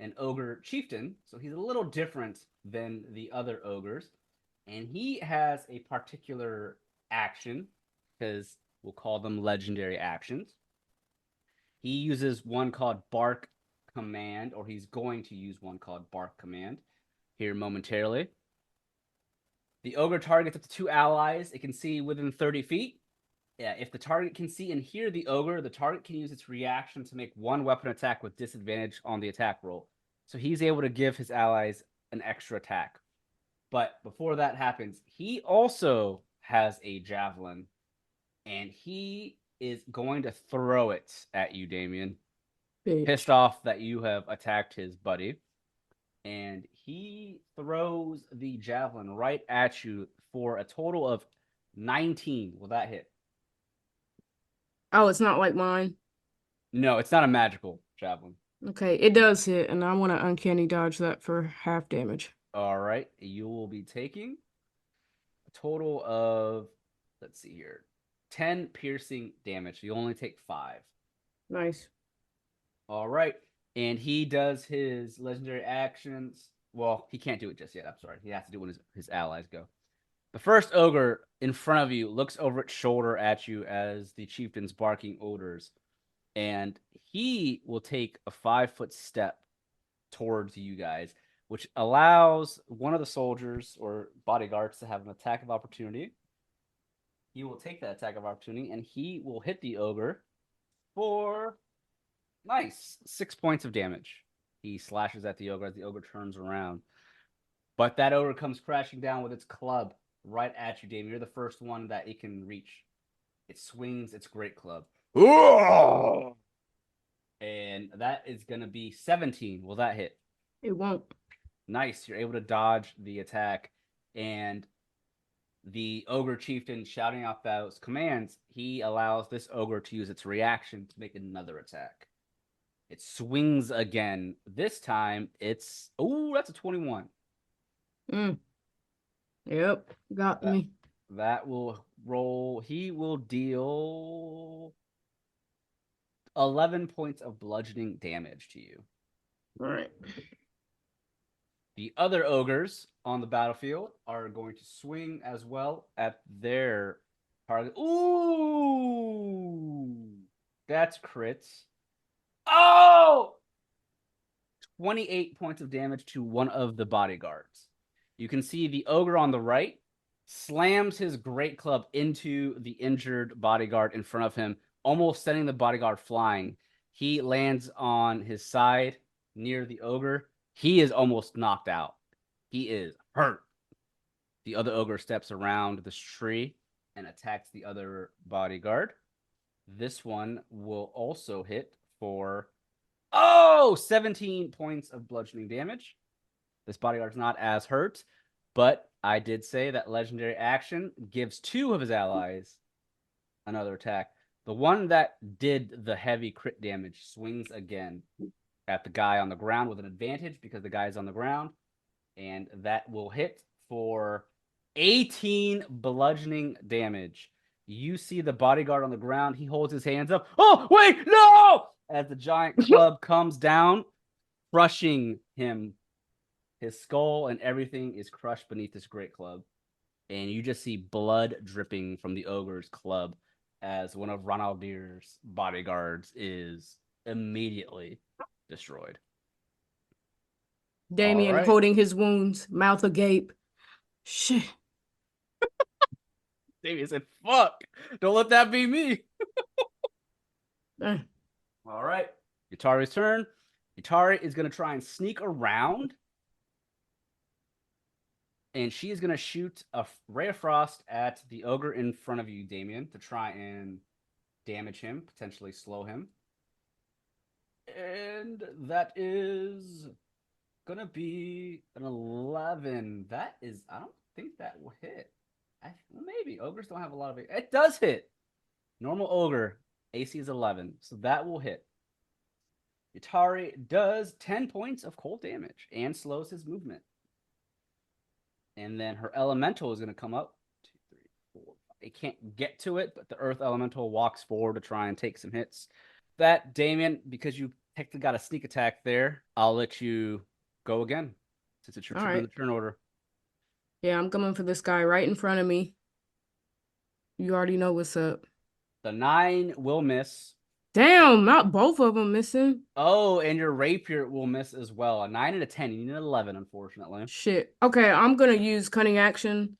an ogre chieftain, so he's a little different than the other ogres. And he has a particular action, because we'll call them legendary actions. He uses one called Bark Command, or he's going to use one called Bark Command here momentarily. The ogre targets up to 2 allies. It can see within 30 feet. Yeah, if the target can see and hear the ogre, the target can use its reaction to make one weapon attack with disadvantage on the attack roll. So he's able to give his allies an extra attack. But before that happens, he also has a javelin, and he is going to throw it at you, Damien. Pissed off that you have attacked his buddy. And he throws the javelin right at you for a total of 19. Will that hit? Oh, it's not like mine. No, it's not a magical javelin. Okay, it does hit, and I want to uncanny dodge that for half damage. All right. You will be taking a total of, let's see here, 10 piercing damage. You only take 5. Nice. All right. And he does his legendary actions. Well, he can't do it just yet. I'm sorry. He has to do it when his allies go. The first ogre in front of you looks over its shoulder at you as the chieftain's barking orders. And he will take a 5-foot step towards you guys, which allows one of the soldiers or bodyguards to have an attack of opportunity. He will take that attack of opportunity and he will hit the ogre for nice 6 points of damage. He slashes at the ogre as the ogre turns around. But that ogre comes crashing down with its club right at you, Damien. You're the first one that it can reach. It swings its great club. And that is going to be 17. Will that hit? It won't. Nice. You're able to dodge the attack. And the ogre chieftain shouting out those commands, he allows this ogre to use its reaction to make another attack. It swings again. This time it's, oh, that's a 21. Yep, got me. That will roll. He will deal 11 points of bludgeoning damage to you. All right. The other ogres on the battlefield are going to swing as well at their target. Ooh, that's crits. Oh! 28 points of damage to one of the bodyguards. You can see the ogre on the right slams his great club into the injured bodyguard in front of him, almost sending the bodyguard flying. He lands on his side near the ogre. He is almost knocked out. He is hurt. The other ogre steps around this tree and attacks the other bodyguard. This one will also hit for 17 points of bludgeoning damage. This bodyguard's not as hurt, but I did say that legendary action gives 2 of his allies another attack. The one that did the heavy crit damage swings again at the guy on the ground with an advantage because the guy is on the ground, and that will hit for 18 bludgeoning damage. You see the bodyguard on the ground. He holds his hands up. Oh, wait, no! As the giant club comes down, crushing him. His skull and everything is crushed beneath this great club. And you just see blood dripping from the ogre's club as one of Ronaldir's bodyguards is immediately destroyed. Damien right. holding his wounds, mouth agape. Shit. Damien said, fuck, don't let that be me. Eh. All right. Yutari's turn. Yutari is going to try and sneak around. And she is going to shoot a ray of frost at the ogre in front of you, Damien, to try and damage him, potentially slow him. And that is going to be an 11. That is, I don't think that will hit. Maybe. Ogres don't have a lot of it. It does hit. Normal ogre, AC is 11. So that will hit. Yutari does 10 points of cold damage and slows his movement. And then her elemental is going to come up. 2, 3, 4. It can't get to it, but the earth elemental walks forward to try and take some hits. That, Damien, because you technically got a sneak attack there, I'll let you go again since it's your turn in the turn order. Yeah, I'm coming for this guy right in front of me. You already know what's up. The 9 will miss. Damn, not both of them missing. Oh, and your rapier will miss as well. A 9 and a 10. You need an 11, unfortunately. Shit. Okay, I'm gonna use cunning action.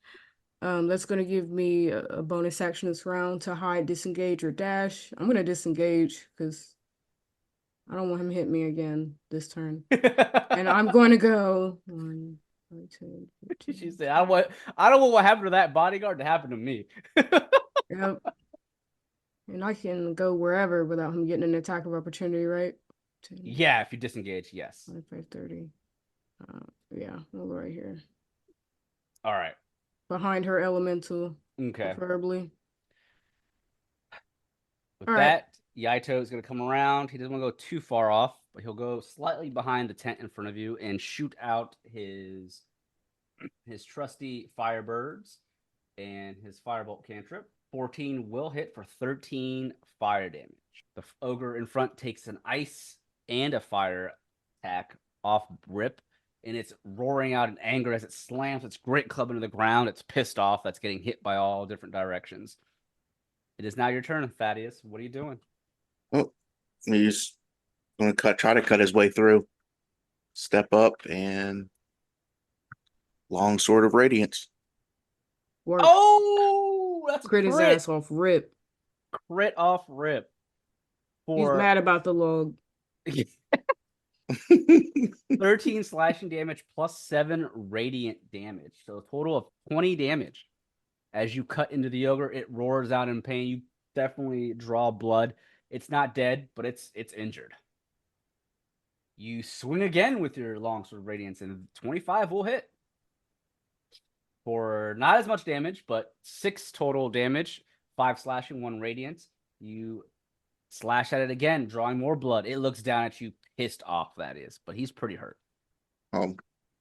That's gonna give me a bonus action this round to hide, disengage, or dash. I'm gonna disengage because I don't want him to hit me again this turn. And I'm going to go 1, 2, 3. She said, I don't want what happened to that bodyguard to happen to me. Yep. And I can go wherever without him getting an attack of opportunity, right? 10, Yeah, if you disengage, yes. 25, 30. Yeah, we'll go right here. All right. Behind her elemental, Okay. preferably. With All that, Yaito is going to come around. He doesn't want to go too far off, but he'll go slightly behind the tent in front of you and shoot out his trusty Firebirds and his Firebolt cantrip. 14 will hit for 13 fire damage. The ogre in front takes an ice and a fire attack off rip, and it's roaring out in anger as it slams its great club into the ground. It's pissed off. That's getting hit by all different directions. It is now your turn, Thaddeus. What are you doing? Oh, he's going to try to cut his way through. Step up and long sword of radiance. Work. Oh, that's Crit his ass off rip. Crit off rip. He's mad about the log. 13 slashing damage plus 7 radiant damage. So a total of 20 damage. As you cut into the ogre, it roars out in pain. You definitely draw blood. It's not dead, but it's injured. You swing again with your longsword of radiance, and 25 will hit. For not as much damage, but 6 total damage, 5 slashing, 1 radiant. You slash at it again, drawing more blood. It looks down at you, pissed off, that is, but he's pretty hurt.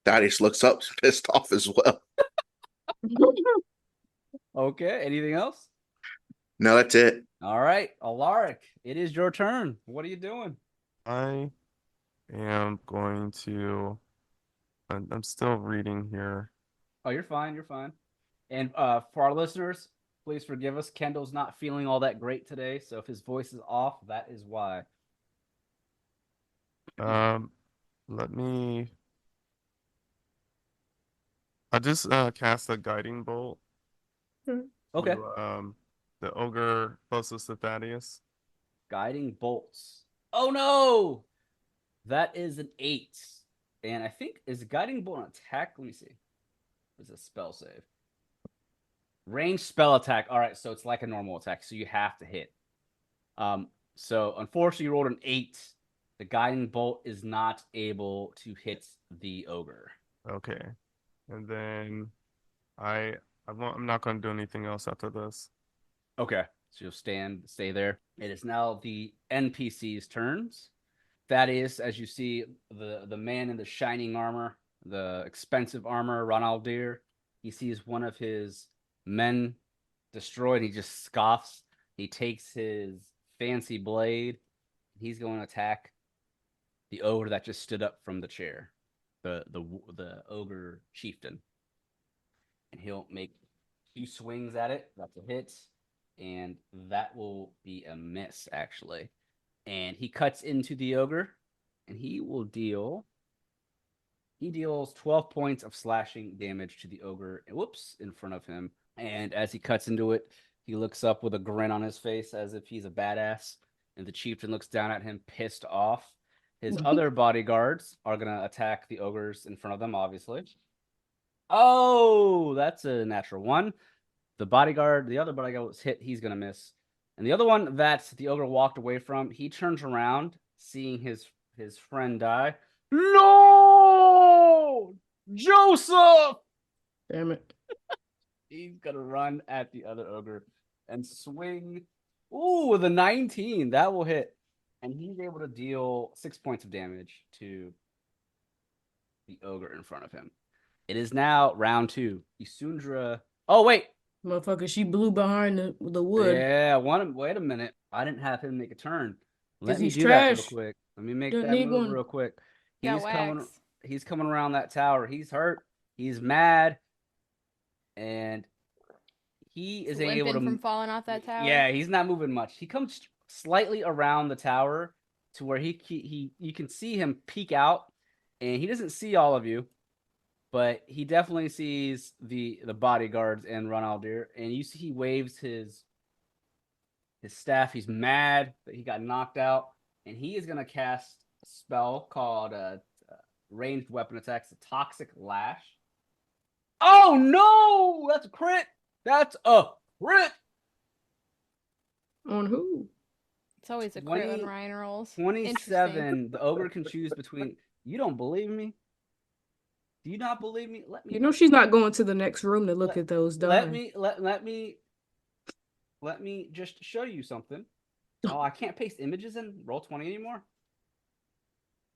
Thaddeus looks up, pissed off as well. Okay, anything else? No, that's it. All right, Alaric, it is your turn. What are you doing? I am going to. I'm still reading here. Oh, you're fine. You're fine. And for our listeners, please forgive us. Kendall's not feeling all that great today, so if his voice is off, that is why. Let me. I just cast a guiding bolt. Okay. To, the ogre closest to Thaddeus. Guiding bolts. Oh no! That is an 8. And I think, is guiding bolt an attack? Let me see. It's a spell save. Range spell attack. All right, so it's like a normal attack, so you have to hit. So unfortunately, you rolled an 8. The guiding bolt is not able to hit the ogre. Okay, and then I'm not going to do anything else after this. Okay, so you'll stay there. It is now the NPC's turns. Thaddeus, as you see, the man in the shining armor, the expensive armor, Ronaldir, he sees one of his men destroyed. He just scoffs. He takes his fancy blade. He's going to attack the ogre that just stood up from the chair, the ogre chieftain, and he'll make 2 swings at it. That's a hit, and that will be a miss actually. And he cuts into the ogre, and he deals 12 points of slashing damage to the ogre. In front of him. And as he cuts into it, he looks up with a grin on his face as if he's a badass. And the chieftain looks down at him, pissed off. His other bodyguards are going to attack the ogres in front of them, obviously. Oh, that's a natural 1. The other bodyguard was hit. He's going to miss. And the other one that the ogre walked away from, he turns around, seeing his friend die. No! Joseph! Damn it. He's going to run at the other ogre and swing. Ooh, with a 19. That will hit. And he's able to deal 6 points of damage to the ogre in front of him. It is now round 2. Isundra. Oh, wait. Motherfucker, she blew behind the wood. Yeah, wait a minute. I didn't have him make a turn. Let me he's do trash. that real quick. Let me make Don't that need move one. real quick. Got He's coming around that tower. He's hurt. He's mad. And he is able limping to from falling off that tower. Yeah, he's not moving much. He comes slightly around the tower to where you can see him peek out, and he doesn't see all of you. But he definitely sees the bodyguards and Ronaldir, and you see he waves his staff. He's mad that he got knocked out, and he is going to cast a spell called ranged weapon attacks, a Toxic Lash. Oh no! That's a crit. That's a crit. On who? It's always a crit when Ryan rolls. 27. The ogre can choose between. You don't believe me? Do you not believe me? Let me. You know she's not going to the next room to look at those dying. Let me just show you something. Oh, I can't paste images in Roll20 anymore.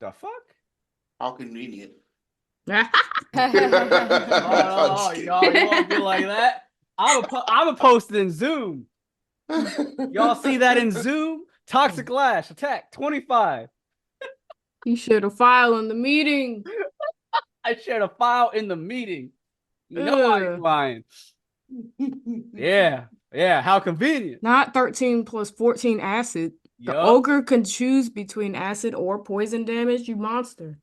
The fuck? How convenient. Oh, y'all, you won't be like that. I'm a post it in Zoom. Y'all see that in Zoom? Toxic Lash attack 25. You shared a file in the meeting. I shared a file in the meeting. You know I ain't lying. Yeah. How convenient. Not 13 plus 14 acid. The Yup. ogre can choose between acid or poison damage, you monster.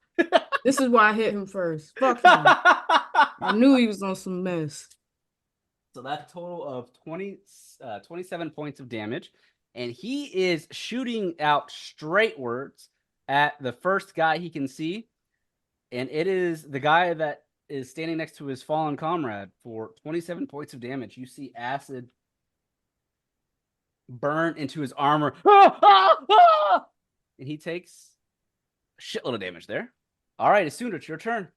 This is why I hit him first. Fuck him. I knew he was on some mess. So that's a total of 27 points of damage. And he is shooting out straightwards at the first guy he can see. And it is the guy that is standing next to his fallen comrade for 27 points of damage. You see acid burn into his armor. And he takes a shitload of damage there. All right, Asunda, it's your turn.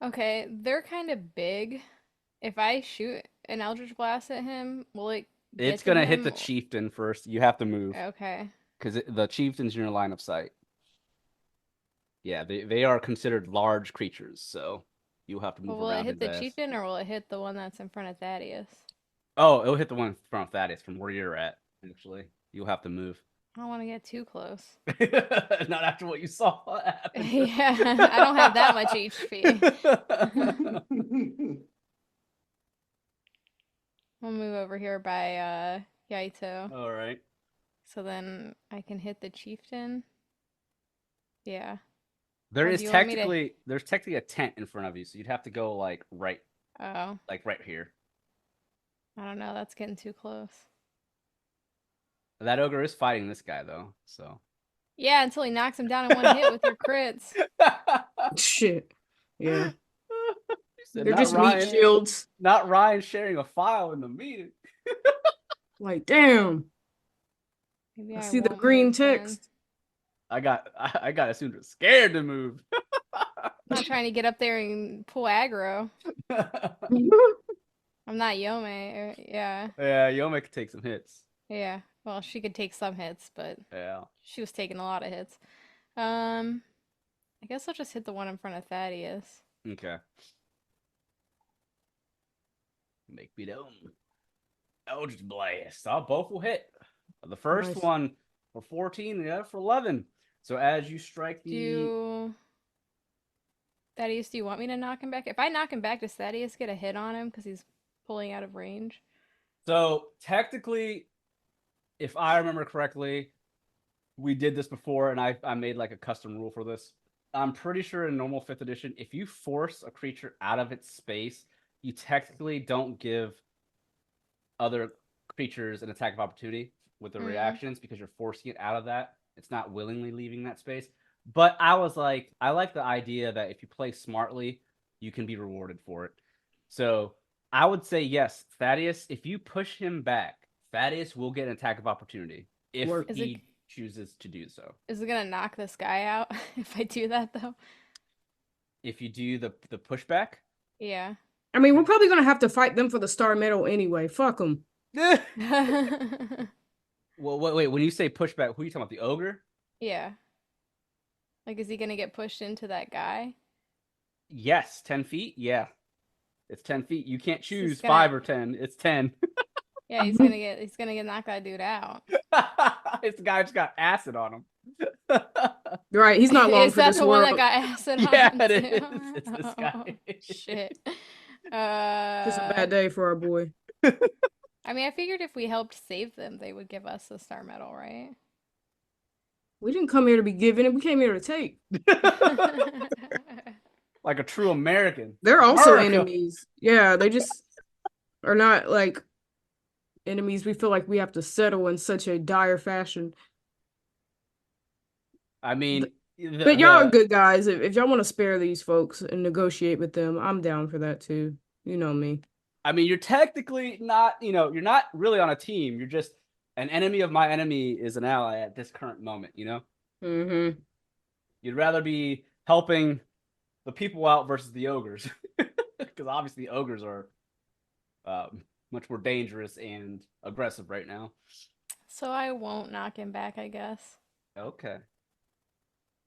Okay, they're kind of big. If I shoot an Eldritch Blast at him, will it get It's to going to hit the him? chieftain first. You have to move Okay. because the chieftain's in your line of sight. Yeah, they are considered large creatures, so you'll have to Well, move will it around hit his the ass. chieftain or will it hit the one that's in front of Thaddeus? Oh, it'll hit the one from Thaddeus from where you're at, actually. You'll have to move. I don't want to get too close. Not after what you saw happen. Yeah, I don't have that much HP. We'll move over here by Yaito. All right. So then I can hit the chieftain. Yeah. There's do you want me to- technically a tent in front of you, so you'd have to go like right here. I don't know. That's getting too close. That ogre is fighting this guy though, so. Yeah, until he knocks him down in one hit with your crits. Shit. Yeah. Said, They're "Not just Ryan, meat shields. Not Ryan sharing a file in the meeting." Like, damn. Maybe I I see the won't green move then. text. I got Asundra scared to move. I'm not trying to get up there and pull aggro. I'm not Yome. Yeah. Yeah, Yoma could take some hits. Yeah. Well, she could take some hits, but Yeah. she was taking a lot of hits. I guess I'll just hit the one in front of Thaddeus. Okay. Make me dumb. Eldritch Blast. Oh, both will hit. The first Nice. one for 14, and the other for 11. So as you strike the... Thaddeus, do you want me to knock him back? If I knock him back, does Thaddeus get a hit on him because he's pulling out of range? So technically, if I remember correctly, we did this before, and I made like a custom rule for this. I'm pretty sure in normal 5th edition, if you force a creature out of its space, you technically don't give other creatures an attack of opportunity with the reactions because you're forcing it out of that. It's not willingly leaving that space. But I was like, I like the idea that if you play smartly, you can be rewarded for it. So I would say yes, Thaddeus, if you push him back, Thaddeus will get an attack of opportunity if he chooses to do so. Is it gonna knock this guy out if I do that though? If you do the pushback? Yeah. I mean, we're probably going to have to fight them for the star medal anyway. Fuck them. Well, wait, when you say pushback, who are you talking about? The ogre? Yeah. Like, is he gonna get pushed into that guy? Yes, 10 feet. Yeah, it's 10 feet. You can't choose gonna- 5 or 10. It's 10. Yeah, he's gonna get knock that dude out. This guy just got acid on him. Right, he's not long Is for that this the one world. that got acid on Yeah, him it too? is. It's this guy. Oh, shit. Just a bad day for our boy. I mean, I figured if we helped save them, they would give us the star medal, right? We didn't come here to be given it. We came here to take. Like a true American. They're also America. enemies. Yeah, they just are not like enemies we feel like we have to settle in such a dire fashion. I mean, But y'all are good guys. If y'all want to spare these folks and negotiate with them, I'm down for that too. You know me. I mean, you're technically not, you're not really on a team. You're just an enemy of my enemy is an ally at this current moment, Mm-hmm. You'd rather be helping the people out versus the ogres. Because obviously the ogres are much more dangerous and aggressive right now. So I won't knock him back, I guess. Okay.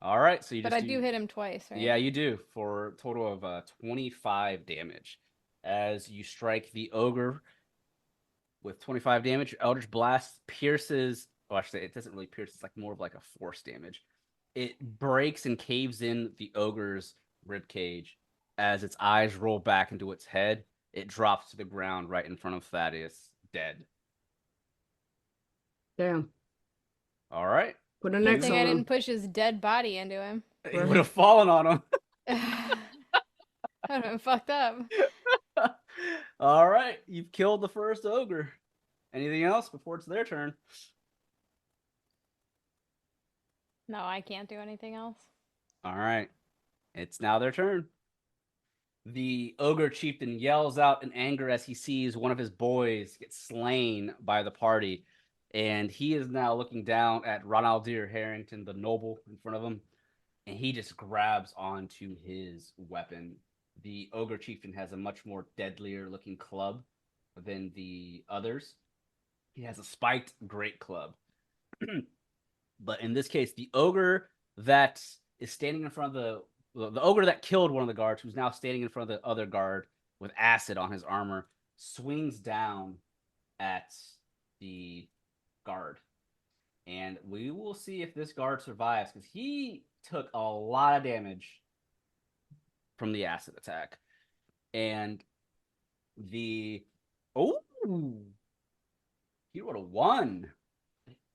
All right, so you But just I do hit him twice, right? Yeah, you do, for a total of 25 damage. As you strike the ogre with 25 damage, your Eldritch Blast pierces. Well, actually, it doesn't really pierce. It's like more of like a force damage. It breaks and caves in the ogre's rib cage. As its eyes roll back into its head, it drops to the ground right in front of Thaddeus, dead. Damn. All right. Put a Good next thing on I him. didn't push his dead body into him. He Right. would have fallen on him. I'd have been fucked up. All right. You've killed the first ogre. Anything else before it's their turn? No, I can't do anything else. All right. It's now their turn. The ogre chieftain yells out in anger as he sees one of his boys get slain by the party. And he is now looking down at Ronaldir Harrington, the noble, in front of him. And he just grabs onto his weapon. The ogre chieftain has a much more deadlier looking club than the others. He has a spiked great club. But in this case, the ogre that is standing in front of the ogre that killed one of the guards, who's now standing in front of the other guard with acid on his armor, swings down at the guard. And we will see if this guard survives, because he took a lot of damage from the acid attack. And the... Oh! He rolled a 1.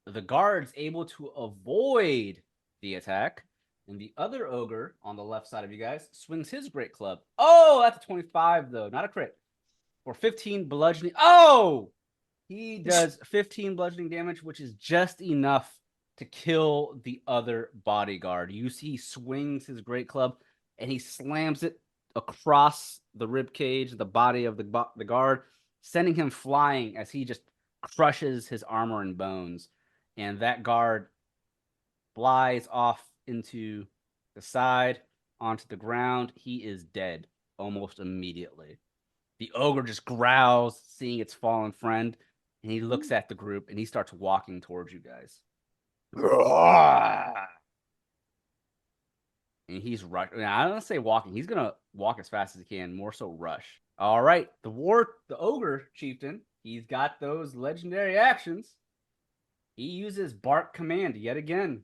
The guard's able to avoid the attack. And the other ogre on the left side of you guys swings his great club. Oh, that's a 25, though. Not a crit. For 15 bludgeoning. Oh! He does 15 bludgeoning damage, which is just enough to kill the other bodyguard. You see he swings his great club, and he slams it across the rib cage, the body of the guard, sending him flying as he just crushes his armor and bones. And that guard flies off into the side, onto the ground. He is dead almost immediately. The ogre just growls, seeing its fallen friend, and he looks at the group, and he starts walking towards you guys. And he's rushing. I don't say walking. He's going to walk as fast as he can, more so rush. All right, the ogre chieftain, he's got those legendary actions. He uses Bark Command yet again.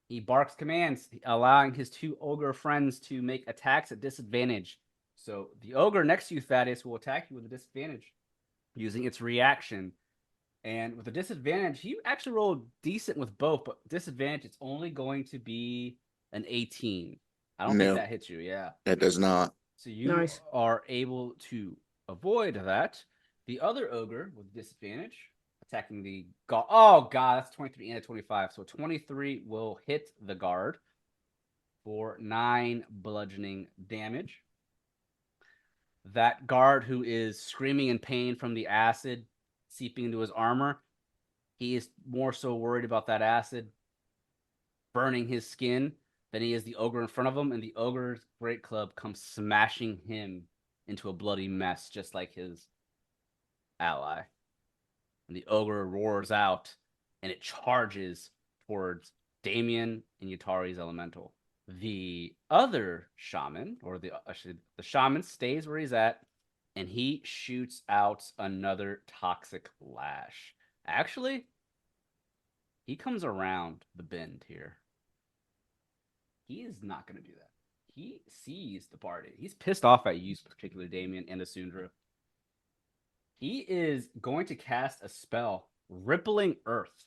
He barks commands, allowing his 2 ogre friends to make attacks at disadvantage. So the ogre next to you, Thaddeus, will attack you with a disadvantage using its reaction. And with a disadvantage, he actually rolled decent with both, but disadvantage, it's only going to be an 18. I don't think that hits you, yeah. It does not. So you are able to avoid that. The other ogre with disadvantage, attacking the guard. Oh, God, that's 23 and a 25. So 23 will hit the guard for 9 bludgeoning damage. That guard who is screaming in pain from the acid seeping into his armor, he is more so worried about that acid burning his skin than he is the ogre in front of him. And the ogre's great club comes smashing him into a bloody mess, just like his ally. And the ogre roars out, and it charges towards Damien and Yutari's elemental. The other shaman, or the shaman, stays where he's at, and he shoots out another toxic lash. Actually, he comes around the bend here. He is not going to do that. He sees the party. He's pissed off at you, particularly Damien and Asundra. He is going to cast a spell, Rippling Earth.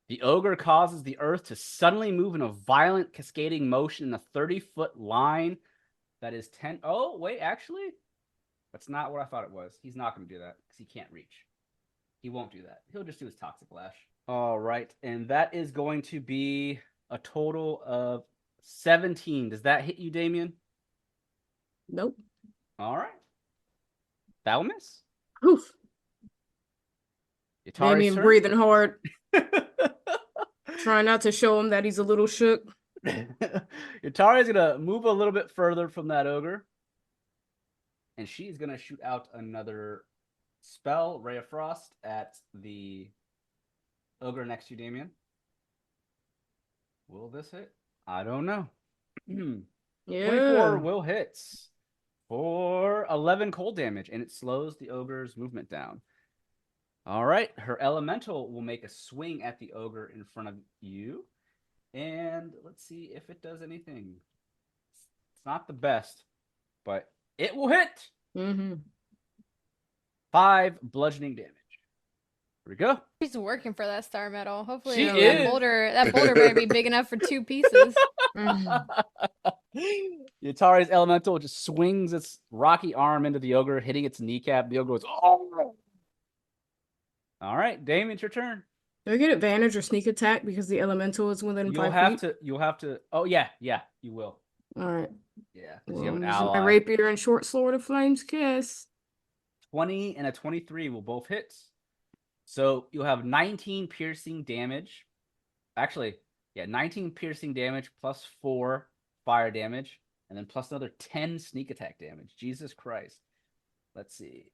The ogre causes the earth to suddenly move in a violent cascading motion in a 30-foot line that is 10... Oh, wait, actually, that's not what I thought it was. He's not going to do that because he can't reach. He won't do that. He'll just do his Toxic Lash. All right, and that is going to be a total of 17. Does that hit you, Damien? Nope. All right. That'll miss. Oof. Yutari's Damien turn. breathing hard. Trying not to show him that he's a little shook. Yutari's gonna move a little bit further from that ogre, and she's gonna shoot out another spell, Ray of Frost, at the ogre next to you, Damien. Will this hit? I don't know. Yeah. 24 will hits for 11 cold damage, and it slows the ogre's movement down. All right, her elemental will make a swing at the ogre in front of you. And let's see if it does anything. It's not the best, but it will hit. Mm-hmm. 5 bludgeoning damage. Here we go. She's working for that star medal. Hopefully She that is. boulder better be big enough for 2 pieces. Yatari's elemental just swings its rocky arm into the ogre, hitting its kneecap. The ogre goes, oh! All right, Damien, it's your turn. Do I get advantage or sneak attack because the elemental is within 5 feet? You'll have to. Oh yeah, you will. All right. Yeah, because Well, you have an I'm using my ally. rapier and short sword of flames kiss. 20 and a 23 will both hit. So you'll have 19 piercing damage. Actually, yeah, 19 piercing damage plus 4 fire damage, and then plus another 10 sneak attack damage. Jesus Christ. Let's see.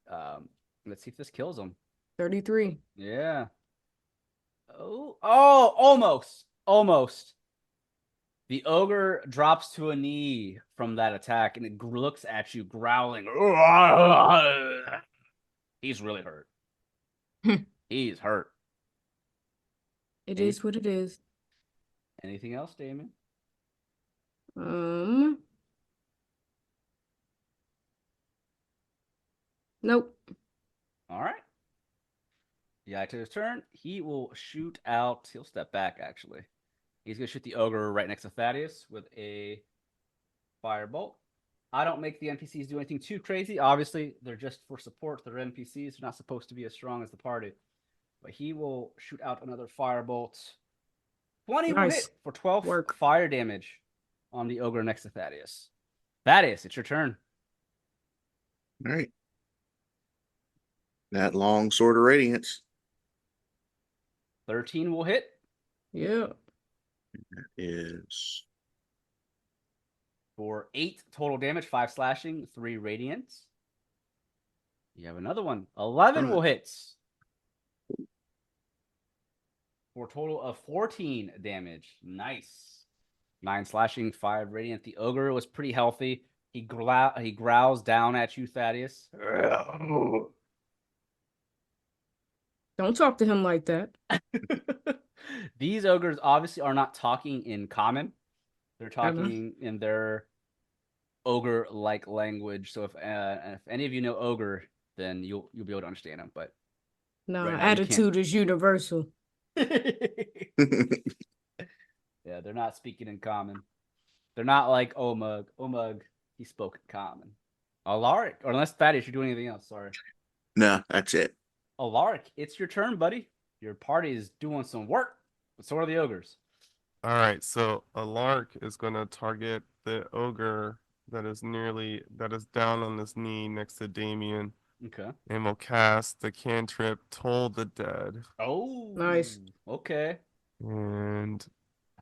Let's see if this kills him. 33. Yeah. Oh, almost. The ogre drops to a knee from that attack, and it looks at you, growling. He's really hurt. He's hurt. It is what it is. Anything else, Damon? Nope. All right. Yeah, to his turn, he will shoot out. He'll step back, actually. He's going to shoot the ogre right next to Thaddeus with a firebolt. I don't make the NPCs do anything too crazy. Obviously, they're just for support. They're NPCs. They're not supposed to be as strong as the party. But he will shoot out another firebolt. 20 will hit for 12 fire damage on the ogre next to Thaddeus. Thaddeus, it's your turn. All right. That long sword of radiance. 13 will hit. Yeah. That is for 8 total damage, 5 slashing, 3 radiance. You have another one. 11 will hit for a total of 14 damage. Nice. 9 slashing, 5 radiant. The ogre was pretty healthy. He growls down at you, Thaddeus. Don't talk to him like that. These ogres obviously are not talking in common. They're talking in their ogre-like language. So if any of you know ogre, then you'll be able to understand them. But no, right now, attitude is universal. Yeah, they're not speaking in common. They're not like Omug. Omug, he spoke in common. Alaric, or unless Thaddeus, you're doing anything else. Sorry. No, that's it. Alaric, it's your turn, buddy. Your party is doing some work, but so are the ogres. All right, so Alaric is going to target the ogre that is down on his knee next to Damien. Okay. And will cast the cantrip Toll the Dead. Oh, nice. Okay. And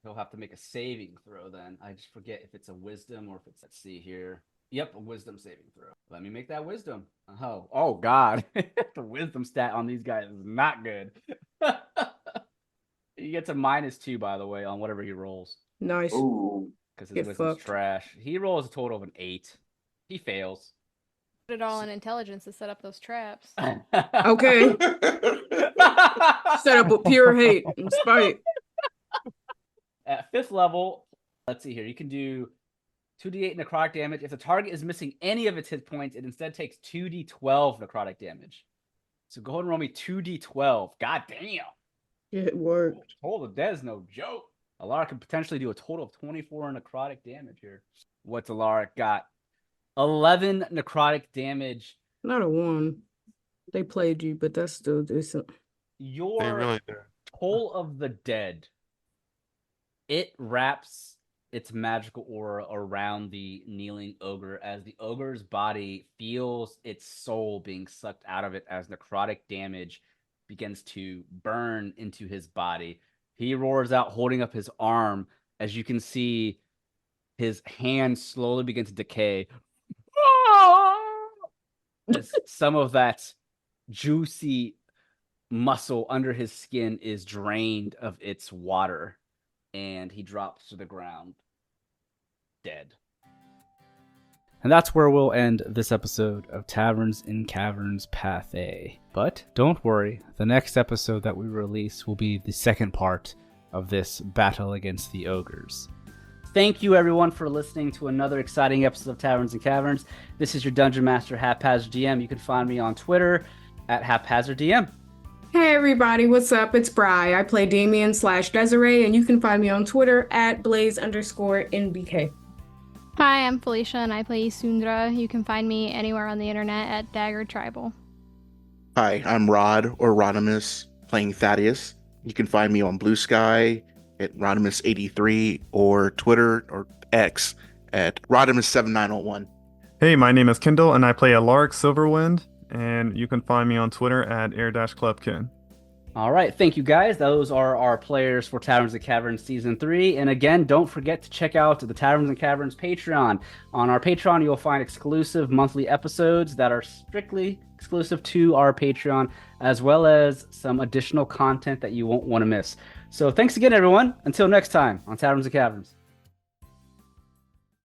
he'll have to make a saving throw then. I just forget if it's a wisdom or if it's, let's see here. Yep, a wisdom saving throw. Let me make that wisdom. Oh God. The wisdom stat on these guys is not good. He gets a -2, by the way, on whatever he rolls. Nice. Because his wisdom's trash. He rolls a total of an 8. He fails. Put it all in intelligence to set up those traps. Okay. Set up with pure hate and spite. At 5th level, let's see here. You can do 2d8 necrotic damage. If the target is missing any of its hit points, it instead takes 2d12 necrotic damage. So go ahead and roll me 2d12. God damn. It worked. Total Dead is no joke. Alaric can potentially do a total of 24 necrotic damage here. What's Alaric got? 11 necrotic damage. Not a 1. They played you, but that's still decent. Your Toll of the Dead. It wraps its magical aura around the kneeling ogre as the ogre's body feels its soul being sucked out of it as necrotic damage begins to burn into his body. He roars out, holding up his arm. As you can see, his hand slowly begin to decay. As some of that juicy muscle under his skin is drained of its water. and he drops to the ground, dead. And that's where we'll end this episode of Taverns and Caverns Path A. But don't worry, the next episode that we release will be the second part of this battle against the ogres. Thank you, everyone, for listening to another exciting episode of Taverns and Caverns. This is your Dungeon Master, Haphazard DM. You can find me on Twitter at HaphazardDM. Hey everybody, what's up? It's Bri. I play Damien/Desiree, and you can find me on Twitter at Blaze_NBK. Hi, I'm Felicia, and I play Sundra. You can find me anywhere on the internet at Dagger Tribal. Hi, I'm Rod or Rodimus playing Thaddeus. You can find me on Blue Sky at Rodimus83 or Twitter or X at Rodimus7901. Hey, my name is Kendall, and I play Alaric Silverwind, and you can find me on Twitter at Air-Clubkin. All right, thank you guys. Those are our players for Taverns and Caverns Season 3. And again, don't forget to check out the Taverns and Caverns Patreon. On our Patreon, you'll find exclusive monthly episodes that are strictly exclusive to our Patreon, as well as some additional content that you won't want to miss. So thanks again, everyone. Until next time on Taverns and Caverns.